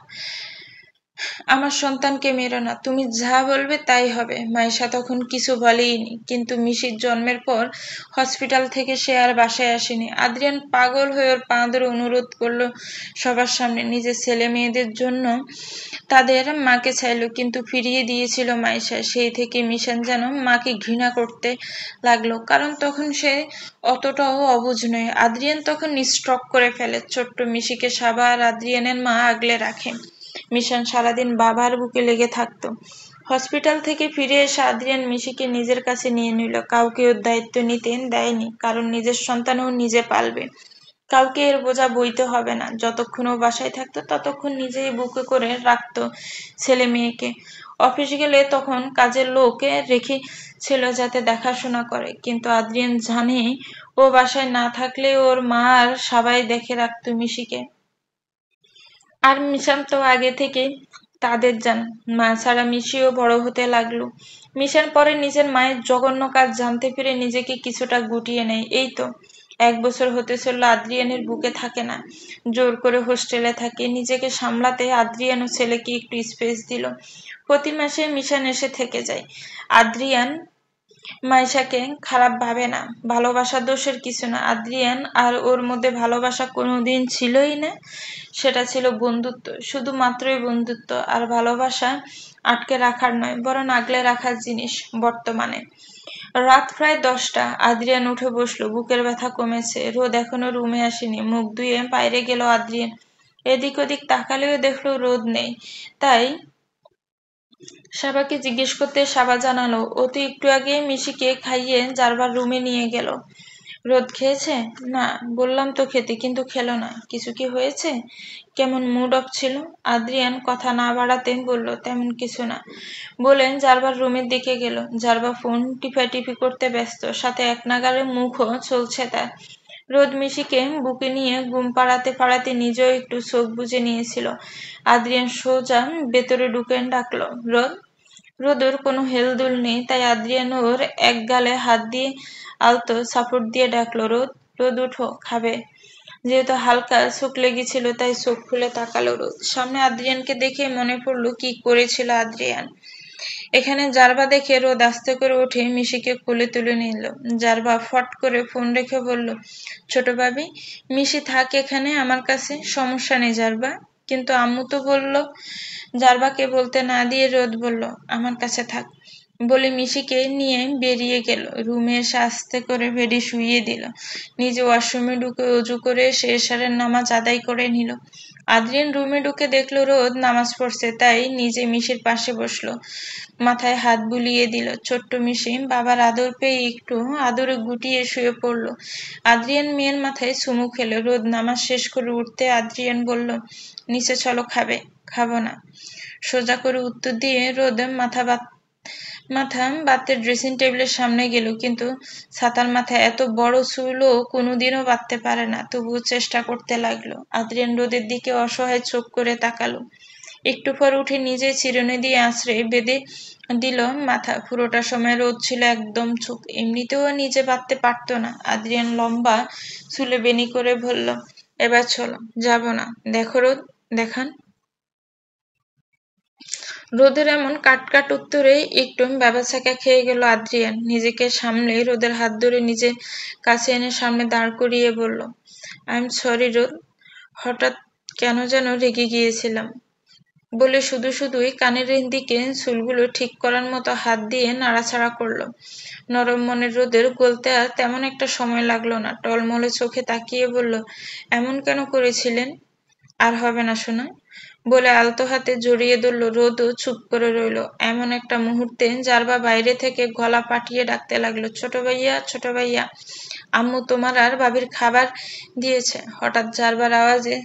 আমার সন্তানকে মেরো না, তুমি যা বলবে তাই হবে। মাইশা তখন কিছু বলেইনি, কিন্তু মিশির জন্মের পর হসপিটাল থেকে সে আর বাসায় আসেনি। আদ্রিয়ান পাগল হয়ে ওর পা ধরে অনুরোধ করলো সবার সামনে, নিজের ছেলে মেয়েদের জন্য তাদের মাকে চাইলো, কিন্তু ফিরিয়ে দিয়েছিল মাইশা। সেই থেকে মিশন যেন মাকে ঘৃণা করতে লাগলো, কারণ তখন সে অতটাও অবুঝ নয়। আদ্রিয়ান তখন স্ট্রোক করে ফেলে। ছোট্ট মিশিকে সাবা আর আদ্রিয়ানের মা আগলে রাখে। মিশন সারাদিন বাবার বুকে লেগে থাকতো। হসপিটাল থেকে ফিরে এসে আদ্রিয়ান মিশিকে নিজের কাছে নিয়ে নিল। কাউকে ওর দায়িত্ব নিতে দেয়নি, কারণ নিজের সন্তানও নিজে পালবে। কাউকে এর বোঝা বইতে হবে না। যতক্ষণ ও বাসায় থাকতো ততক্ষণ নিজেই বুকে করে রাখতো ছেলে মেয়েকে। অফিস গেলে তখন কাজের লোকে রেখেছিল যাতে দেখাশোনা করে, কিন্তু আদ্রিয়ান জানে ও বাসায় না থাকলে ওর মা আর সবাই দেখে রাখতো মিশিকে। আর মিশান তো আগে থেকে তাদের জান। মা ছাড়া মিশিও বড় হতে লাগলো। মিশন পরে নিজের মায়ের জঘন্য কাজ জানতে পেরে নিজেকে কিছুটা গুটিয়ে নেয়। এই তো 1 বছর হতে চলল আদ্রিয়ানের বুকে থাকে না, জোর করে হোস্টেলে থাকে। নিজেকে সামলাতে আদ্রিয়ান ও ছেলেকে একটু স্পেস দিল। প্রতি মাসে মিশন এসে থেকে যায়। আদ্রিয়ান মাইশাকে খারাপ ভাবে না, ভালোবাসার দোষের কিছু না। আদ্রিয়ান আর ওর মধ্যে ভালোবাসা কোনোদিন ছিলই না, সেটা ছিল বন্ধুত্ব, শুধুমাত্রই বন্ধুত্ব। আর ভালোবাসা আটকে রাখার নয়, বরং আগলে রাখার জিনিস। বর্তমানে রাত প্রায় 10টা। আদ্রিয়ান উঠে বসলো, বুকের ব্যথা কমেছে। রোদ এখনো রুমে আসেনি। মুখ ধুয়ে বাইরে গেল আদ্রিয়ান। এদিক ওদিক তাকালেও দেখলো রোদ নেই। তাই সাবাকে জিজ্ঞেস করতে সাবা জানালো, ও তো একটু আগে মিশিকে খাইয়ে যারবার রুমে নিয়ে গেল। রোদ খেয়েছে? না, বললাম তো খেতে, কিন্তু খেলো না। কিছু কি হয়েছে? কেমন মুড অফ ছিল। আদ্রিয়ান কথা না বাড়াতে বলল, তেমন কিছু না, বলেন জারবার রুমের দিকে গেল। জারবা ফোন টিপাটিপি করতে ব্যস্ত, সাথে এক নাগারে মুখও চলছে তার। রোদ মিশিকে বুকে নিয়ে ঘুম পাড়াতে পাড়াতে নিজেও একটু চোখ বুজে নিয়েছিল। আদ্রিয়ান সোজা ভেতরে ঢুকে ডাকলো, রোদ। রোদর কোনো হেলদোল নেই, তাই আদ্রিয়ান ওর এক গালে হাত দিয়ে আলতো সাপোর্ট দিয়ে ডাকলো, রোদ। রোদ উঠো, খাবে। যেহেতু হালকা চোখ লেগেছিল তাই চোখ খুলে তাকালো রোদ। সামনে আদ্রিয়ানকে দেখে মনে পড়লো কি করেছিল আদ্রিয়ান। এখানে জারবা দেখে রোদ আস্তে করে উঠে মিশিকে কোলে তুলে নিল। জারবা ফট করে ফোন রেখে বলল, ছোট ভাবি, মিশি থাক এখানে আমার কাছে, সমস্যা নেই জারবা। কিন্তু আম্মু তো বলল। জারবাকে বলতে না দিয়ে রোদ বলল, আমার কাছে থাক, বলে মিশিকে নিয়ে বেরিয়ে গেল। রুমে এসে আস্তে করে বেডে শুইয়ে দিল। নিজে ওয়াশরুমে ঢুকে অজু করে সে এশারের নামাজ আদায় করে নিল। আদ্রিয়ান রুমে ঢুকে দেখলো রোদ নামাজ পড়ছে, তাই নিজে মিশির পাশে বসলো, মাথায় হাত বুলিয়ে দিল। ছোট্ট মিশি বাবার আদর পেয়ে একটু আদরে গুটিয়ে শুয়ে পড়ল। আদ্রিয়ান মেয়ের মাথায় চুমু খেলো। রোদ নামাজ শেষ করে উঠতে আদ্রিয়ান বলল, নিচে চলো, খাবে। খাবো না, সোজা করে উত্তর দিয়ে রোদ মাথা বাঁধতে ড্রেসিং টেবিলের সামনে গেল। কিন্তু ছাতার মাথায় এত বড় চুলও কোনোদিনও বাঁধতে পারে না, তবুও চেষ্টা করতে লাগলো। আদ্রিয়ান রোদের দিকে অসহায় চোখ করে তাকালো। একটু পর উঠে নিজে চিরুনি দিয়ে আঁচড়ে বেঁধে দিল মাথা। পুরোটা সময় রোদ ছিল একদম চুপ, এমনিতেও নিজে বাঁধতে পারতো না। আদ্রিয়ান লম্বা চুলে বেনি করে বলল, এবার চলো। যাব না। দেখো রোদ, দেখান। রোদের এমন কাটকাট উত্তরে একটু ব্যাবাছাকা খেয়ে গেল আদ্রিয়ান। নিজেকে সামলে রোদের হাত ধরে নিজের কাছে এনে সামনে দাঁড় করিয়ে বলল, আই এম সরি রোদ, হঠাৎ কেন যেন রেগে গিয়েছিলাম, বলে শুধুই কানের দিকে চুলগুলো ঠিক করার মতো হাত দিয়ে নাড়াচাড়া করলো। নরম মনের রোদের গলতে আর তেমন একটা সময় লাগলো না। টলমলে চোখে তাকিয়ে বলল, এমন কেন করেছিলেন? আর হবে না শোনা, বলে আলতো হাতে জড়িয়ে ধরল। রোদও চুপ করে রইল। এমন একটা মুহূর্তে জারবা বাইরে থেকে গলা পাঠিয়ে ডাকতে লাগলো, ছোট ভাইয়া, ছোট ভাইয়া, আম্মু তোমার আর ভাবির খাবার দিয়েছে। হঠাৎ জারবার আওয়াজে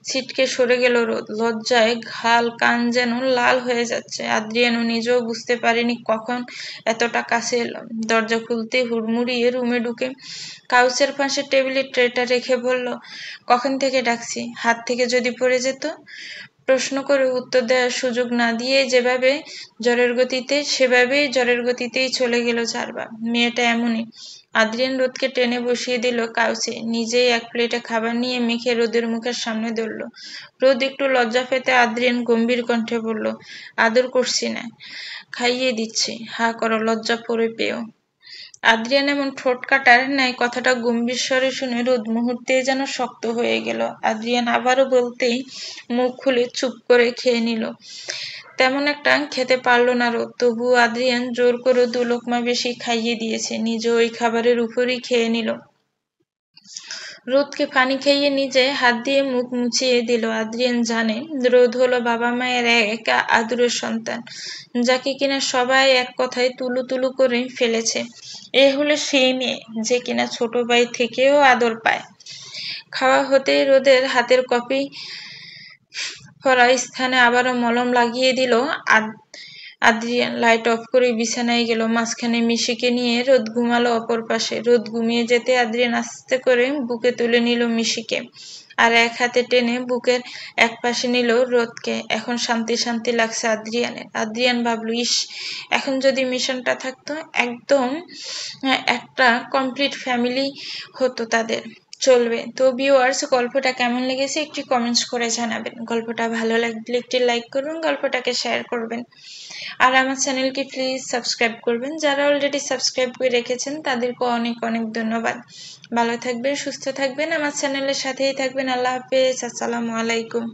ছিটকে সরে গেল রোদ। লজ্জায় ঘাল কান যেন লাল হয়ে যাচ্ছে। আদ্রিয়ানও নিজেও বুঝতে পারেনি কখন এতটা কাছে এলো। দরজা খুলতে হুড়মুড়িয়ে রুমে ঢুকে কাউচের পাশে টেবিলে ট্রেটা রেখে বলল, কখন থেকে ডাকছি, হাত থেকে যদি পড়ে যেত। প্রশ্ন করে উত্তর দেওয়ার সুযোগ না দিয়ে যেভাবে সেভাবেই জ্বরের গতিতেই চলে গেল জারবা। মেয়েটা এমনই। আদ্রিয়ান রোদকে টেনে বসিয়ে দিল কাউচে, নিজেই এক প্লেটে খাবার নিয়ে মেখে রোদের মুখের সামনে ধরল। রোদ একটু লজ্জা পেতে আদ্রিয়ান গম্ভীর কণ্ঠে বলল, আদর করছি না, খাইয়ে দিচ্ছি, হা করো, লজ্জা পড়ে পেও। আদ্রিয়ান এমন ঠোঁট কাটার ন্যায় কথাটা গম্ভীর স্বরে শুনে রোদ মুহূর্তেই যেন শক্ত হয়ে গেল। আদ্রিয়ান আবারও বলতেই মুখ খুলে চুপ করে খেয়ে নিল। তেমন একটা খেতে পারল না রোদ, তবুও আদ্রিয়ান জোর করে 2 লোকমা বেশি খাইয়ে দিয়েছে। নিজে ওই খাবারের উপরই খেয়ে নিল। রোদকে পানি খাইয়ে নিজে হাত দিয়ে মুখ মুছিয়ে দিল। আদ্রিয়ান জানে রোদ হলো বাবা মায়ের এক আদুরের সন্তান, যাকে কিনা সবাই এক কথায় তুলু তুলু করে ফেলেছে। এ হলো সেই মেয়ে যে কিনা ছোট ভাই থেকেও আদর পায়। খাওয়া হতেই রোদের হাতের কফি পরা স্থানে আবারও মলম লাগিয়ে দিল আদ্রিয়ান। লাইট অফ করে বিছানায় গেল। মাঝখানে মিশিকে নিয়ে রোদ ঘুমালো অপর পাশে। রোদ ঘুমিয়ে যেতে আদ্রিয়ান আস্তে করে বুকে তুলে নিল মিশিকে। আর এক হাতে টেনে বুকের এক পাশে নিল রোদকে। এখন শান্তি শান্তি লাগছে আদ্রিয়ানের। আদ্রিয়ান ভাবলো, ইস, এখন যদি মিশনটা থাকতো, একদম একটা কমপ্লিট ফ্যামিলি হতো তাদের, চলবে। তো ভিউয়ার্স, গল্পটা কেমন লেগেছে একটু কমেন্টস করে জানাবেন। গল্পটা ভালো লাগলে একটি লাইক করবেন, গল্পটাকে শেয়ার করবেন, আর আমার চ্যানেলকে প্লিজ সাবস্ক্রাইব করবেন। যারা অলরেডি সাবস্ক্রাইব করে রেখেছেন তাদেরকে অনেক অনেক ধন্যবাদ। ভালো থাকবেন, সুস্থ থাকবেন, আমার চ্যানেলের সাথেই থাকবেন। আল্লাহ হাফেজ, আসসালামু আলাইকুম।